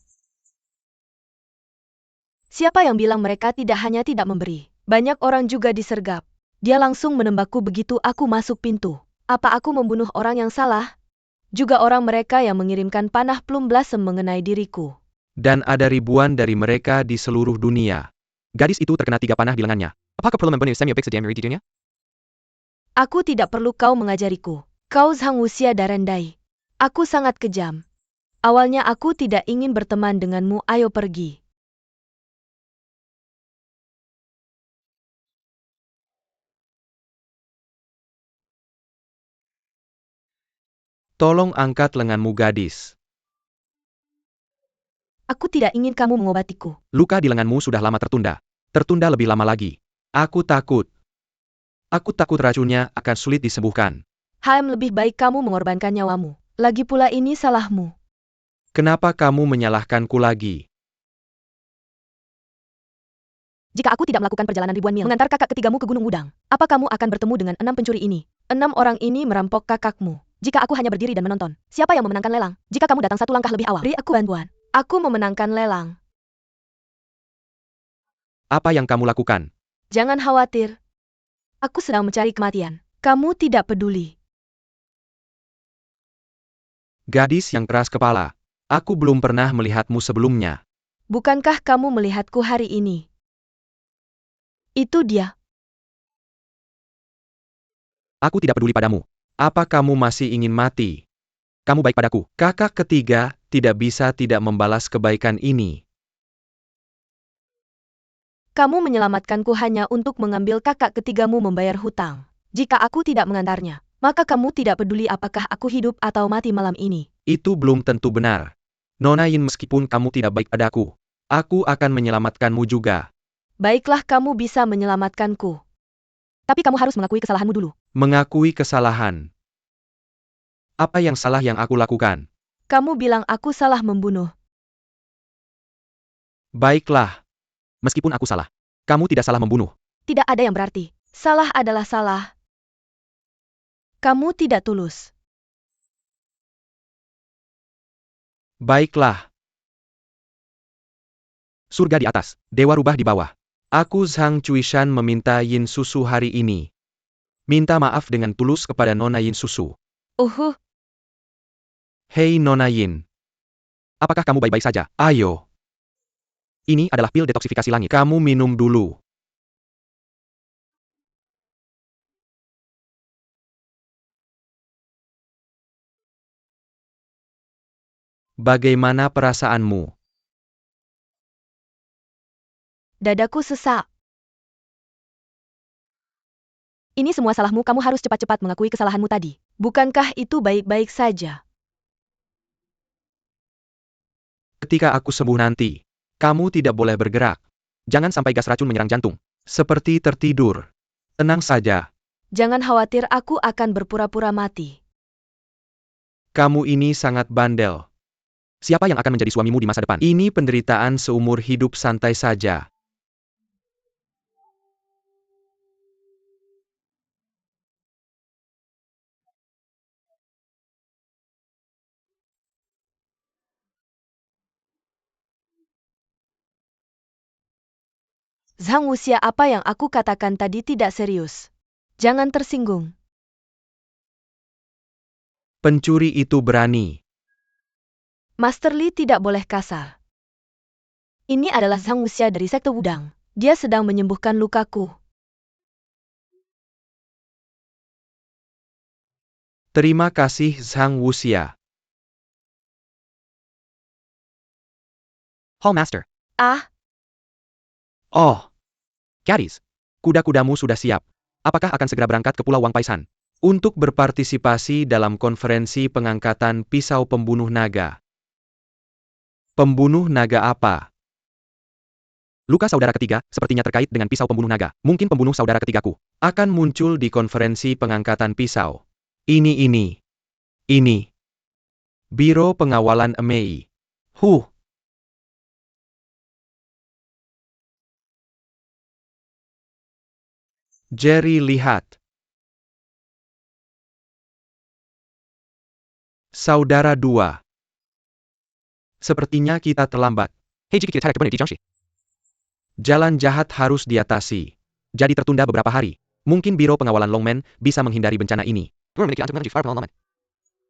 Siapa yang bilang mereka tidak memberi? Banyak orang juga disergap. Dia langsung menembakku begitu aku masuk pintu. Apa aku membunuh orang yang salah? Juga orang mereka yang mengirimkan panah plum blossom mengenai diriku. Dan ada ribuan dari mereka di seluruh dunia. Gadis itu terkena 3 panah di lengannya. Apakah perlu membunuh Samuel Pixie di dirinya? Aku tidak perlu kau mengajariku. Kau Zhang Wuxia Darendai. Aku sangat kejam. Awalnya aku tidak ingin berteman denganmu, ayo pergi. Tolong angkat lenganmu gadis. Aku tidak ingin kamu mengobatiku. Luka di lenganmu sudah lama tertunda. Tertunda lebih lama lagi. Aku takut. Aku takut racunnya akan sulit disembuhkan. Lebih baik kamu mengorbankan nyawamu. Lagi pula ini salahmu. Kenapa kamu menyalahkanku lagi? Jika aku tidak melakukan perjalanan ribuan mil mengantar kakak ketigamu ke Gunung Wudang, apa kamu akan bertemu dengan 6 pencuri ini? 6 orang ini merampok kakakmu. Jika aku hanya berdiri dan menonton, siapa yang memenangkan lelang? Jika kamu datang satu langkah lebih awal, beri aku bantuan. Aku memenangkan lelang. Apa yang kamu lakukan? Jangan khawatir. Aku sedang mencari kematian. Kamu tidak peduli. Gadis yang keras kepala. Aku belum pernah melihatmu sebelumnya. Bukankah kamu melihatku hari ini? Itu dia. Aku tidak peduli padamu. Apa kamu masih ingin mati? Kamu baik padaku. Kakak ketiga tidak bisa tidak membalas kebaikan ini. Kamu menyelamatkanku hanya untuk mengambil kakak ketigamu membayar hutang. Jika aku tidak mengantarnya, maka kamu tidak peduli apakah aku hidup atau mati malam ini. Itu belum tentu benar. Nona Yin, meskipun kamu tidak baik padaku, aku akan menyelamatkanmu juga. Baiklah, kamu bisa menyelamatkanku. Tapi kamu harus mengakui kesalahanmu dulu. Mengakui kesalahan. Apa yang salah yang aku lakukan? Kamu bilang aku salah membunuh. Baiklah. Meskipun aku salah, kamu tidak salah membunuh. Tidak ada yang berarti. Salah adalah salah. Kamu tidak tulus. Baiklah. Surga di atas, dewa rubah di bawah. Aku Zhang Chuishan meminta Yin Susu hari ini. Minta maaf dengan tulus kepada Nona Yin Susu. Hei Nona Yin. Apakah kamu baik-baik saja? Ayo. Ini adalah pil detoksifikasi langit. Kamu minum dulu. Bagaimana perasaanmu? Dadaku sesak. Ini semua salahmu, kamu harus cepat-cepat mengakui kesalahanmu tadi. Bukankah itu baik-baik saja? Ketika aku sembuh nanti, kamu tidak boleh bergerak. Jangan sampai gas racun menyerang jantung. Seperti tertidur. Tenang saja. Jangan khawatir, aku akan berpura-pura mati. Kamu ini sangat bandel. Siapa yang akan menjadi suamimu di masa depan? Ini penderitaan seumur hidup, santai saja. Zhang Wuxia, apa yang aku katakan tadi tidak serius. Jangan tersinggung. Pencuri itu berani. Master Li tidak boleh kasar. Ini adalah Zhang Wuxia dari sekte Wudang. Dia sedang menyembuhkan lukaku. Terima kasih Zhang Wuxia. Hall Master. Ah, Oh. Gadis. Kuda-kudamu sudah siap. Apakah akan segera berangkat ke Pulau Wang Paisan? Untuk berpartisipasi dalam konferensi pengangkatan pisau pembunuh naga. Pembunuh naga apa? Luka saudara ketiga, sepertinya terkait dengan pisau pembunuh naga. Mungkin pembunuh saudara ketigaku akan muncul di konferensi pengangkatan pisau. Ini. Biro Pengawalan Emei. Jerry, lihat. Saudara dua. Sepertinya kita terlambat. Jalan jahat harus diatasi. Jadi tertunda beberapa hari. Mungkin Biro Pengawalan Longmen bisa menghindari bencana ini.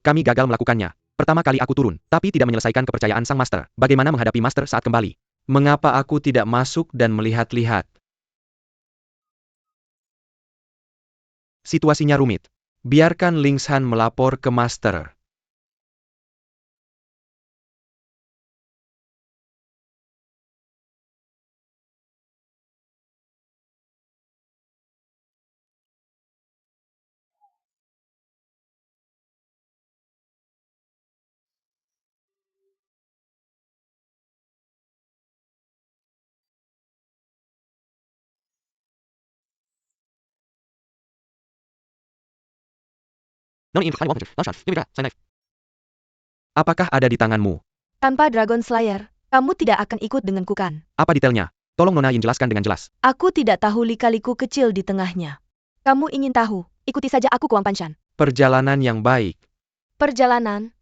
Kami gagal melakukannya. Pertama kali aku turun, tapi tidak menyelesaikan kepercayaan sang master. Bagaimana menghadapi master saat kembali? Mengapa aku tidak masuk dan melihat-lihat? Situasinya rumit. Biarkan Lingshan melapor ke master. Apakah ada di tanganmu? tanpa Dragon Slayer, kamu tidak akan ikut denganku kan? Apa detailnya? Tolong Nona Yin jelaskan dengan jelas. Aku tidak tahu lika-liku kecil di tengahnya. Kamu ingin tahu? Ikuti saja aku ke Wang Panshan. Perjalanan yang baik. Perjalanan.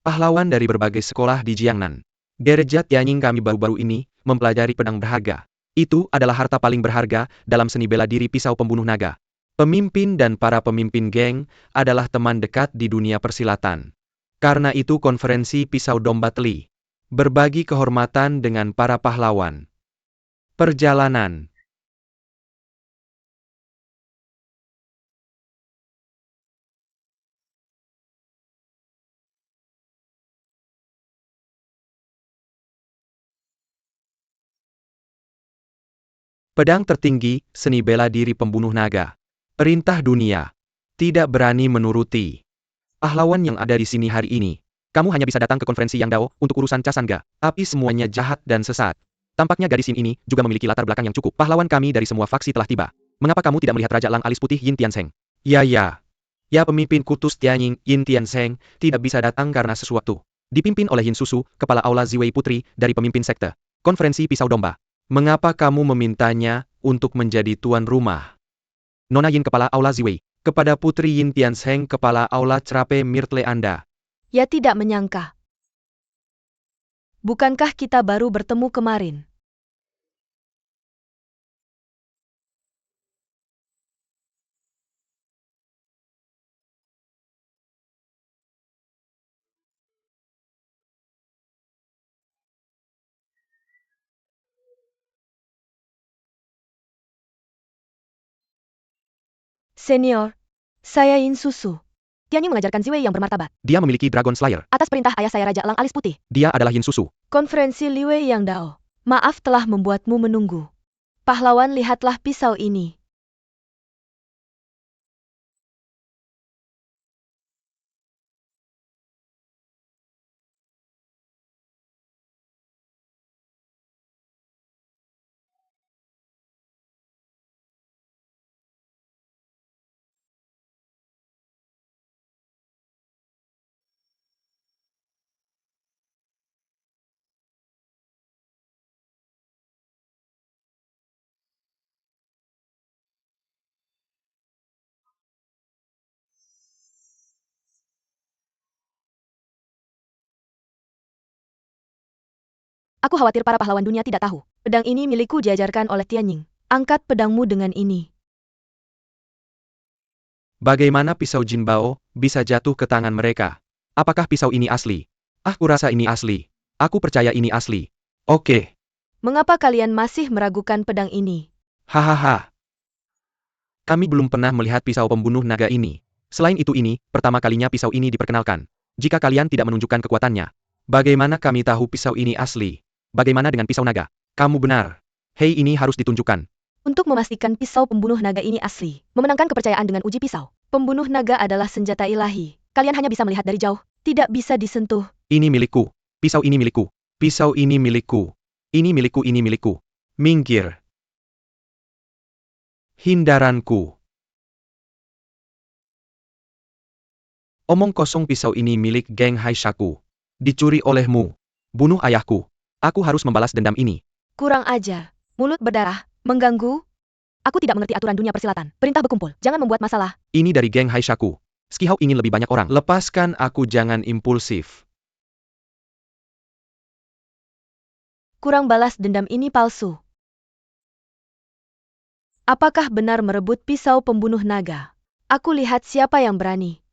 Pahlawan dari berbagai sekolah di Jiangnan. Gereja Tianjing kami baru-baru ini mempelajari pedang berharga. Itu adalah harta paling berharga dalam seni bela diri pisau pembunuh naga. Pemimpin dan para pemimpin geng adalah teman dekat di dunia persilatan. Karena itu konferensi pisau domba teli. Berbagi kehormatan dengan para pahlawan. Perjalanan. Pedang tertinggi, seni bela diri pembunuh naga. Perintah dunia. Tidak berani menuruti. Pahlawan yang ada di sini hari ini. Kamu hanya bisa datang ke konferensi Yang Dao untuk urusan Casangga. Tapi semuanya jahat dan sesat. Tampaknya gadis ini juga memiliki latar belakang yang cukup. Pahlawan kami dari semua faksi telah tiba. Mengapa kamu tidak melihat Raja Lang alis putih Yin Tianzeng? Ya. Ya pemimpin kutus Tianjing, Yin Tianzeng, tidak bisa datang karena sesuatu. Dipimpin oleh Yin Susu, kepala aula Ziwei Putri, dari pemimpin sekte. Konferensi pisau domba. Mengapa kamu memintanya untuk menjadi tuan rumah? Nona Yin kepala aula Ziwei. Kepada Putri Yin Tianzeng kepala aula Cerape Myrtle Anda. Ya tidak menyangka. Bukankah kita baru bertemu kemarin? Senior, saya Yin Susu. Tianjing mengajarkan Ziwei yang bermartabat. Dia memiliki Dragon Slayer. Atas perintah ayah saya Raja Lang alis putih. Dia adalah Yin Susu. Konferensi Liwei Yang Dao. Maaf telah membuatmu menunggu. Pahlawan, lihatlah pisau ini. Aku khawatir para pahlawan dunia tidak tahu. Pedang ini milikku diajarkan oleh Tianjing. Angkat pedangmu dengan ini. Bagaimana pisau Jinbao bisa jatuh ke tangan mereka? Apakah pisau ini asli? Aku rasa ini asli. Aku percaya ini asli. Oke. Mengapa kalian masih meragukan pedang ini? Hahaha. Kami belum pernah melihat pisau pembunuh naga ini. Selain itu ini, pertama kalinya pisau ini diperkenalkan. Jika kalian tidak menunjukkan kekuatannya, bagaimana kami tahu pisau ini asli? Bagaimana dengan pisau naga? Kamu benar. Hei, ini harus ditunjukkan. Untuk memastikan pisau pembunuh naga ini asli, memenangkan kepercayaan dengan uji pisau. Pembunuh naga adalah senjata ilahi. Kalian hanya bisa melihat dari jauh, tidak bisa disentuh. Ini milikku. Pisau ini milikku. Pisau ini milikku. Ini milikku, ini milikku. Minggir. Hindaranku. Omong kosong, pisau ini milik geng Haishaku. Dicuri olehmu. Bunuh ayahku. Aku harus membalas dendam ini. Kurang ajar. Mulut berdarah. Mengganggu. Aku tidak mengerti aturan dunia persilatan. Perintah berkumpul. Jangan membuat masalah. Ini dari geng Haishaku. Skihau ingin lebih banyak orang. Lepaskan aku, jangan impulsif. Kurang balas dendam ini palsu. Apakah benar merebut pisau pembunuh naga? Aku lihat siapa yang berani.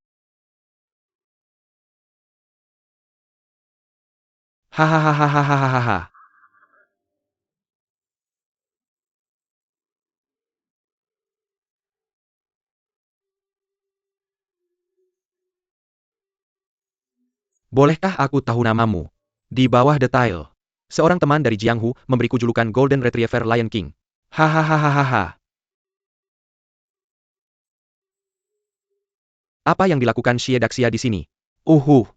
Hahaha. Bolehkah aku tahu namamu? Di bawah detail. Seorang teman dari Jianghu memberiku julukan Golden Retriever Lion King. Hahaha. Apa yang dilakukan Xie Daxia di sini? Uhuh.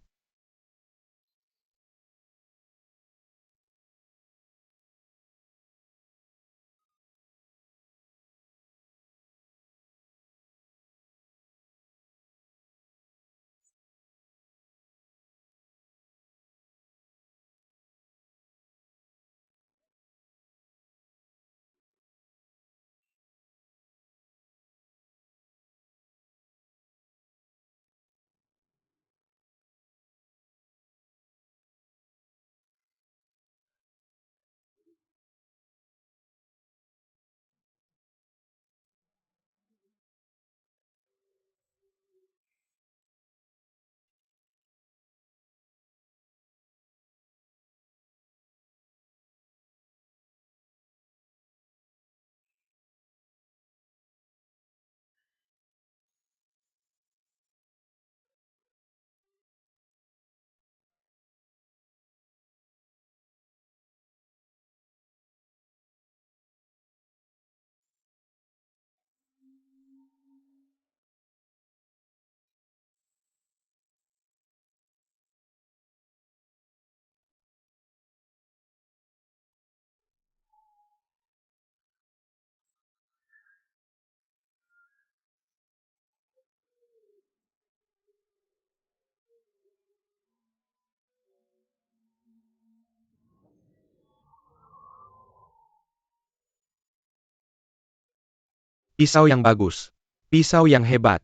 Pisau yang bagus. Pisau yang hebat.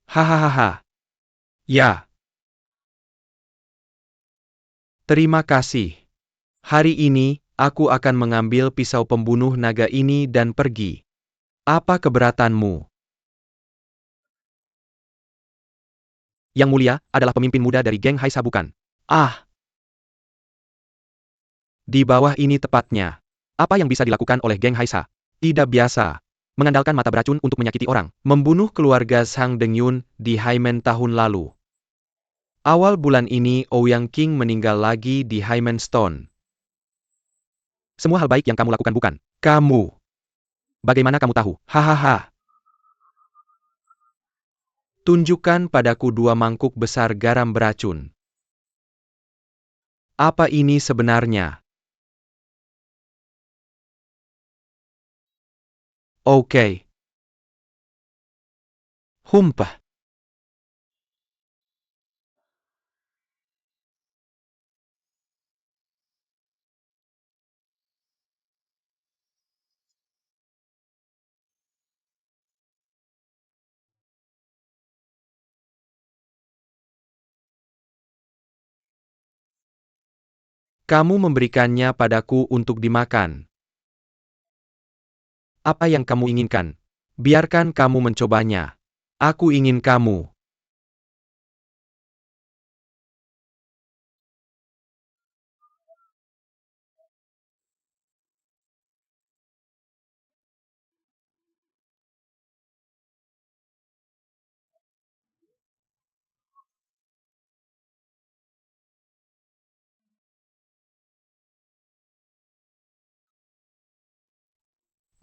Hahaha. Ya. Terima kasih. Hari ini, aku akan mengambil pisau pembunuh naga ini dan pergi. Apa keberatanmu? Yang mulia, adalah pemimpin muda dari geng Haisa bukan? Ah! Di bawah ini tepatnya. Apa yang bisa dilakukan oleh geng Haisa? Tidak biasa. Mengandalkan mata beracun untuk menyakiti orang. Membunuh keluarga Sang Dengyun di Haimen tahun lalu. Awal bulan ini Ouyang King meninggal lagi di Haimen Stone. Semua hal baik yang kamu lakukan bukan? Kamu. Bagaimana kamu tahu? Hahaha. Tunjukkan padaku 2 mangkuk besar garam beracun. Apa ini sebenarnya? Oke. Humpah. Kamu memberikannya padaku untuk dimakan. Apa yang kamu inginkan? Biarkan kamu mencobanya. Aku ingin kamu.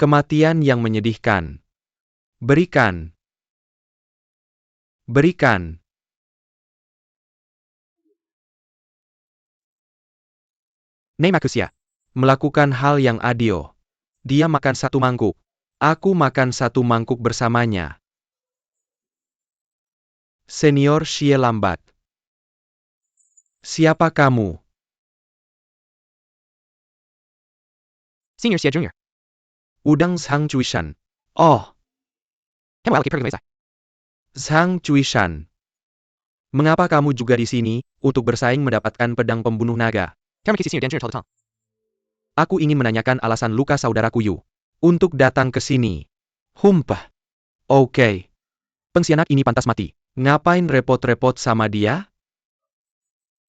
Kematian yang menyedihkan. Berikan. Berikan. Neymakusia. Melakukan hal yang adil. Dia makan 1 mangkuk. Aku makan 1 mangkuk bersamanya. Senior Xie lambat. Siapa kamu? Senior Xie Junior. Udang Zhang Chuishan. Oh. Zhang Chuishan. Mengapa kamu juga di sini, untuk bersaing mendapatkan pedang pembunuh naga? Aku ingin menanyakan alasan luka saudaraku Yu. Untuk datang ke sini. Humpah. Oke. Pengkhianat ini pantas mati. Ngapain repot-repot sama dia?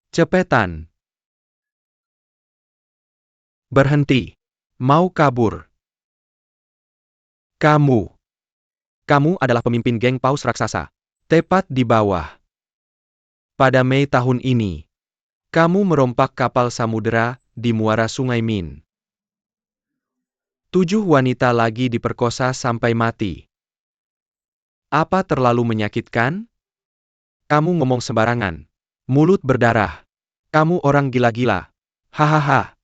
Cepetan. Berhenti. Mau kabur. Kamu. Kamu adalah pemimpin geng paus raksasa. Tepat di bawah. Pada Mei tahun ini, kamu merompak kapal samudera di muara Sungai Min. 7 wanita lagi diperkosa sampai mati. Apa terlalu menyakitkan? Kamu ngomong sembarangan. Mulut berdarah. Kamu orang gila-gila. Hahaha.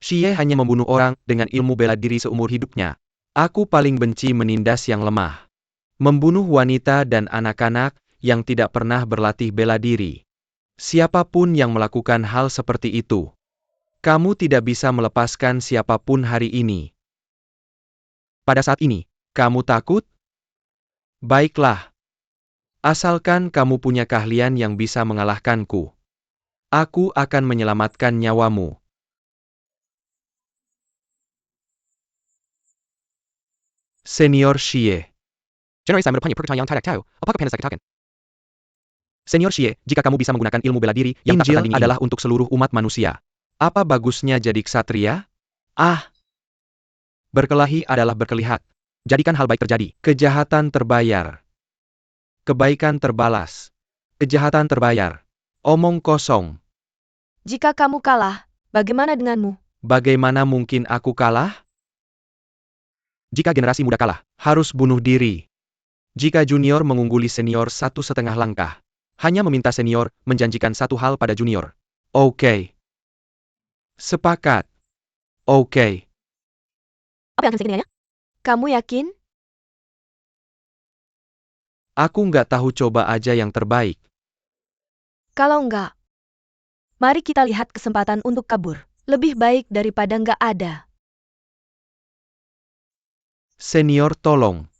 Xie hanya membunuh orang dengan ilmu bela diri seumur hidupnya. Aku paling benci menindas yang lemah. Membunuh wanita dan anak-anak yang tidak pernah berlatih bela diri. Siapapun yang melakukan hal seperti itu. Kamu tidak bisa melepaskan siapapun hari ini. Pada saat ini, kamu takut? Baiklah. Asalkan kamu punya keahlian yang bisa mengalahkanku. Aku akan menyelamatkan nyawamu. Senior Xie. Senior Xie, jika kamu bisa menggunakan ilmu bela diri yang tak tertandingi adalah untuk seluruh umat manusia. Apa bagusnya jadi ksatria? Ah! Berkelahi adalah berkelihat. Jadikan hal baik terjadi. Kejahatan terbayar. Kebaikan terbalas. Kejahatan terbayar. Omong kosong. Jika kamu kalah, bagaimana denganmu? Bagaimana mungkin aku kalah? Jika generasi muda kalah, harus bunuh diri. Jika junior mengungguli senior 1,5 langkah, hanya meminta senior menjanjikan satu hal pada junior. Oke. Sepakat. Oke. Apa yang akan saya Kamu yakin? Aku nggak tahu, coba aja yang terbaik. Kalau enggak, mari kita lihat kesempatan untuk kabur. Lebih baik daripada nggak ada. Senior tolong.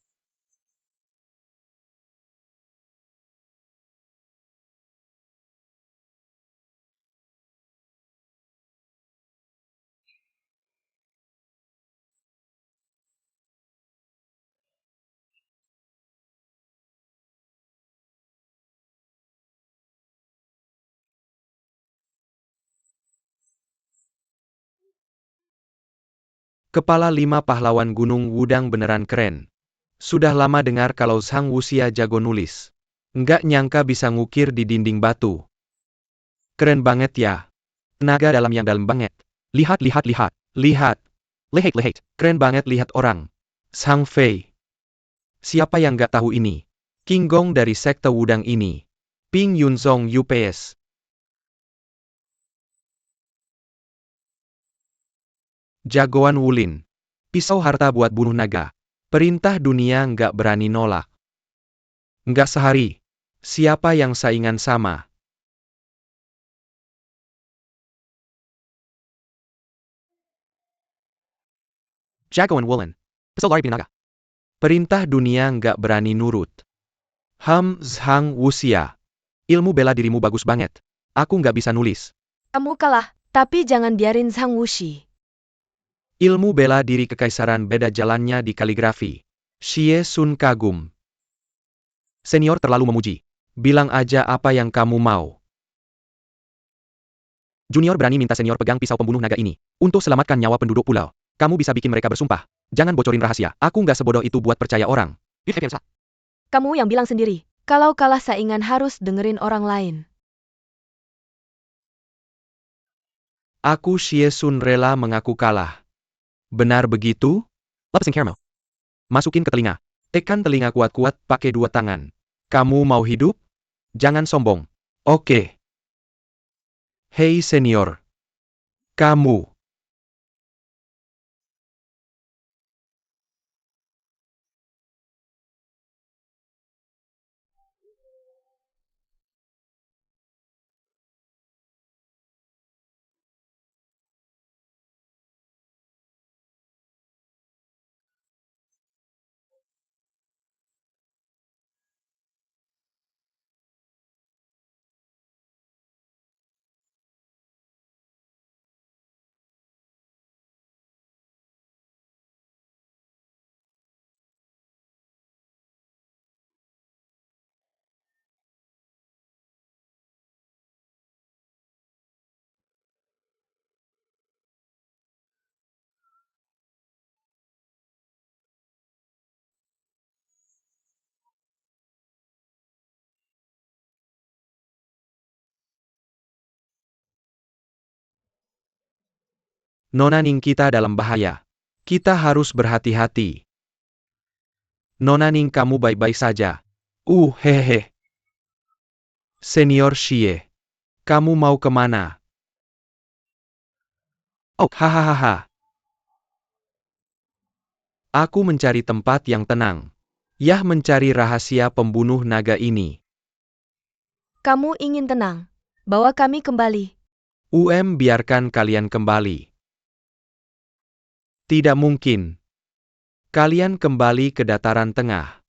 Kepala 5 pahlawan Gunung Wudang beneran keren. Sudah lama dengar kalau Sang Wuxia jago nulis. Nggak nyangka bisa ngukir di dinding batu. Keren banget ya. Tenaga dalam yang dalam banget. Lihat, lihat, lihat. Lihat. Lihat, lihat. Keren banget lihat orang. Sang Fei. Siapa yang nggak tahu ini? King Gong dari sekte Wudang ini. Ping Yunzong UPS. Jagoan Wulin. Pisau harta buat bunuh naga. Perintah dunia nggak berani nolak. Nggak sehari. Siapa yang saingan sama? Jagoan Wulin. Pisau lari binaga. Perintah dunia nggak berani nurut. Sang Wuxia. Ilmu bela dirimu bagus banget. Aku nggak bisa nulis. Kamu kalah, tapi jangan biarin Sang Wuxi. Ilmu bela diri kekaisaran beda jalannya di kaligrafi. Xie Sun kagum. Senior terlalu memuji. Bilang aja apa yang kamu mau. Junior berani minta senior pegang pisau pembunuh naga ini. Untuk selamatkan nyawa penduduk pulau. Kamu bisa bikin mereka bersumpah. Jangan bocorin rahasia. Aku nggak sebodoh itu buat percaya orang. Kamu yang bilang sendiri, kalau kalah saingan harus dengerin orang lain. Aku Xie Sun rela mengaku kalah. Benar begitu? Lepasin caramel. Masukin ke telinga. Tekan telinga kuat-kuat pakai 2 tangan. Kamu mau hidup? Jangan sombong. Oke. Hei senior. Kamu. Nona Ning kita dalam bahaya. Kita harus berhati-hati. Nona Ning kamu baik-baik saja. Hehehe. Senior Xie. Kamu mau kemana? Oh, hahaha. Aku mencari tempat yang tenang. Yah mencari rahasia pembunuh naga ini. Kamu ingin tenang. Bawa kami kembali. Biarkan kalian kembali. Tidak mungkin. Kalian kembali ke dataran tengah.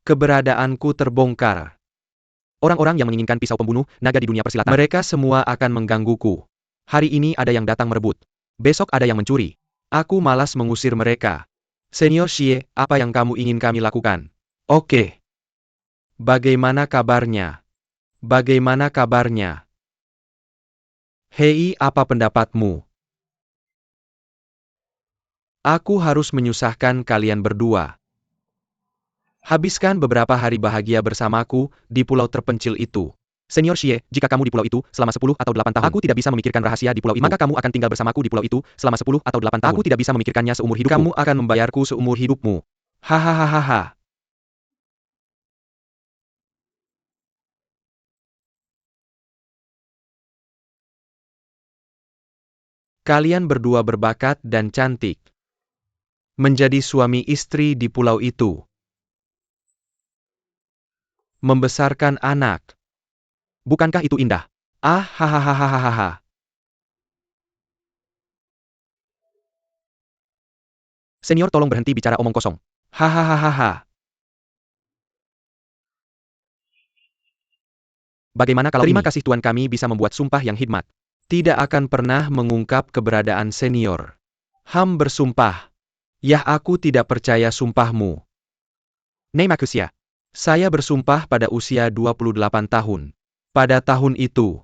Keberadaanku terbongkar. Orang-orang yang menginginkan pisau pembunuh naga di dunia persilatan. Mereka semua akan menggangguku. Hari ini ada yang datang merebut. Besok ada yang mencuri. Aku malas mengusir mereka. Senior Xie, apa yang kamu ingin kami lakukan? Oke. Bagaimana kabarnya? Bagaimana kabarnya? Hei, apa pendapatmu? Aku harus menyusahkan kalian berdua. Habiskan beberapa hari bahagia bersamaku di pulau terpencil itu. Senior Xie, jika kamu di pulau itu selama 10 atau 8 tahun, aku tidak bisa memikirkan rahasia di pulau itu. Maka kamu akan tinggal bersamaku di pulau itu selama 10 atau 8 tahun. Aku tidak bisa memikirkannya seumur hidupku. Kamu akan membayarku seumur hidupmu. Hahaha. Kalian berdua berbakat dan cantik. Menjadi suami istri di pulau itu. Membesarkan anak. Bukankah itu indah? Hahaha. Senior, tolong berhenti bicara omong kosong. Hahaha. Bagaimana kalau terima kasih Tuan, kami bisa membuat sumpah yang hikmat. Tidak akan pernah mengungkap keberadaan senior. Ham bersumpah. Yah, aku tidak percaya sumpahmu. Nei makusia. Saya bersumpah pada usia 28 tahun. Pada tahun itu,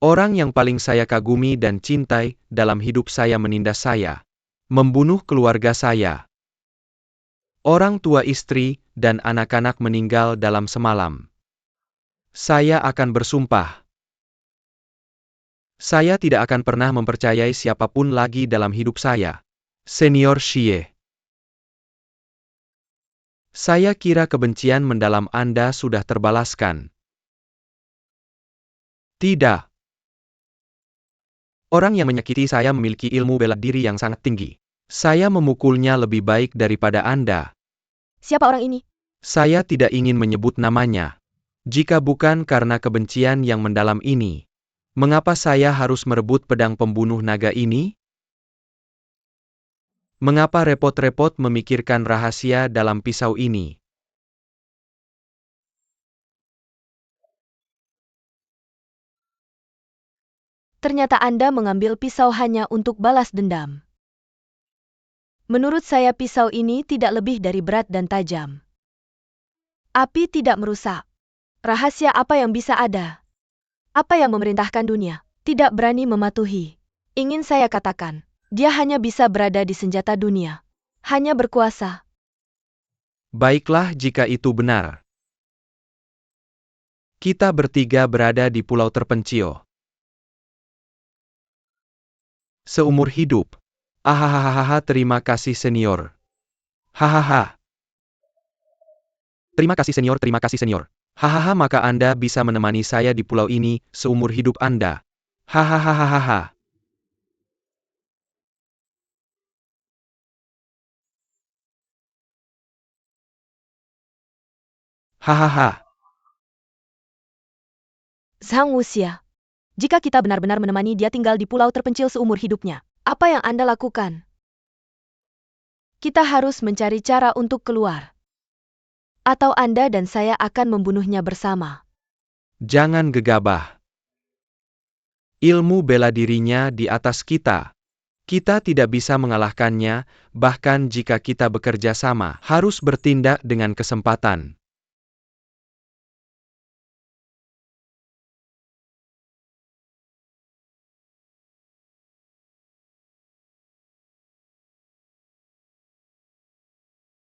orang yang paling saya kagumi dan cintai dalam hidup saya menindas saya. Membunuh keluarga saya. Orang tua, istri, dan anak-anak meninggal dalam semalam. Saya akan bersumpah. Saya tidak akan pernah mempercayai siapapun lagi dalam hidup saya. Senior Xie. Saya kira kebencian mendalam Anda sudah terbalaskan. Tidak. Orang yang menyakiti saya memiliki ilmu bela diri yang sangat tinggi. Saya memukulnya lebih baik daripada Anda. Siapa orang ini? Saya tidak ingin menyebut namanya. Jika bukan karena kebencian yang mendalam ini, mengapa saya harus merebut pedang pembunuh naga ini? Mengapa repot-repot memikirkan rahasia dalam pisau ini? Ternyata Anda mengambil pisau hanya untuk balas dendam. Menurut saya pisau ini tidak lebih dari berat dan tajam. Api tidak merusak. Rahasia apa yang bisa ada? Apa yang memerintahkan dunia? Tidak berani mematuhi. Ingin saya katakan, dia hanya bisa berada di senjata dunia. Hanya berkuasa. Baiklah jika itu benar. Kita bertiga berada di pulau terpencil. Seumur hidup. Ahahaha, terima kasih senior. Hahaha. Terima kasih senior, terima kasih senior. Hahaha, maka Anda bisa menemani saya di pulau ini seumur hidup Anda. Hahaha. Hahaha. Zhang Wuxia. Jika kita benar-benar menemani dia tinggal di pulau terpencil seumur hidupnya, apa yang Anda lakukan? Kita harus mencari cara untuk keluar. Atau Anda dan saya akan membunuhnya bersama. Jangan gegabah. Ilmu bela dirinya di atas kita. Kita tidak bisa mengalahkannya, bahkan jika kita bekerja sama, harus bertindak dengan kesempatan.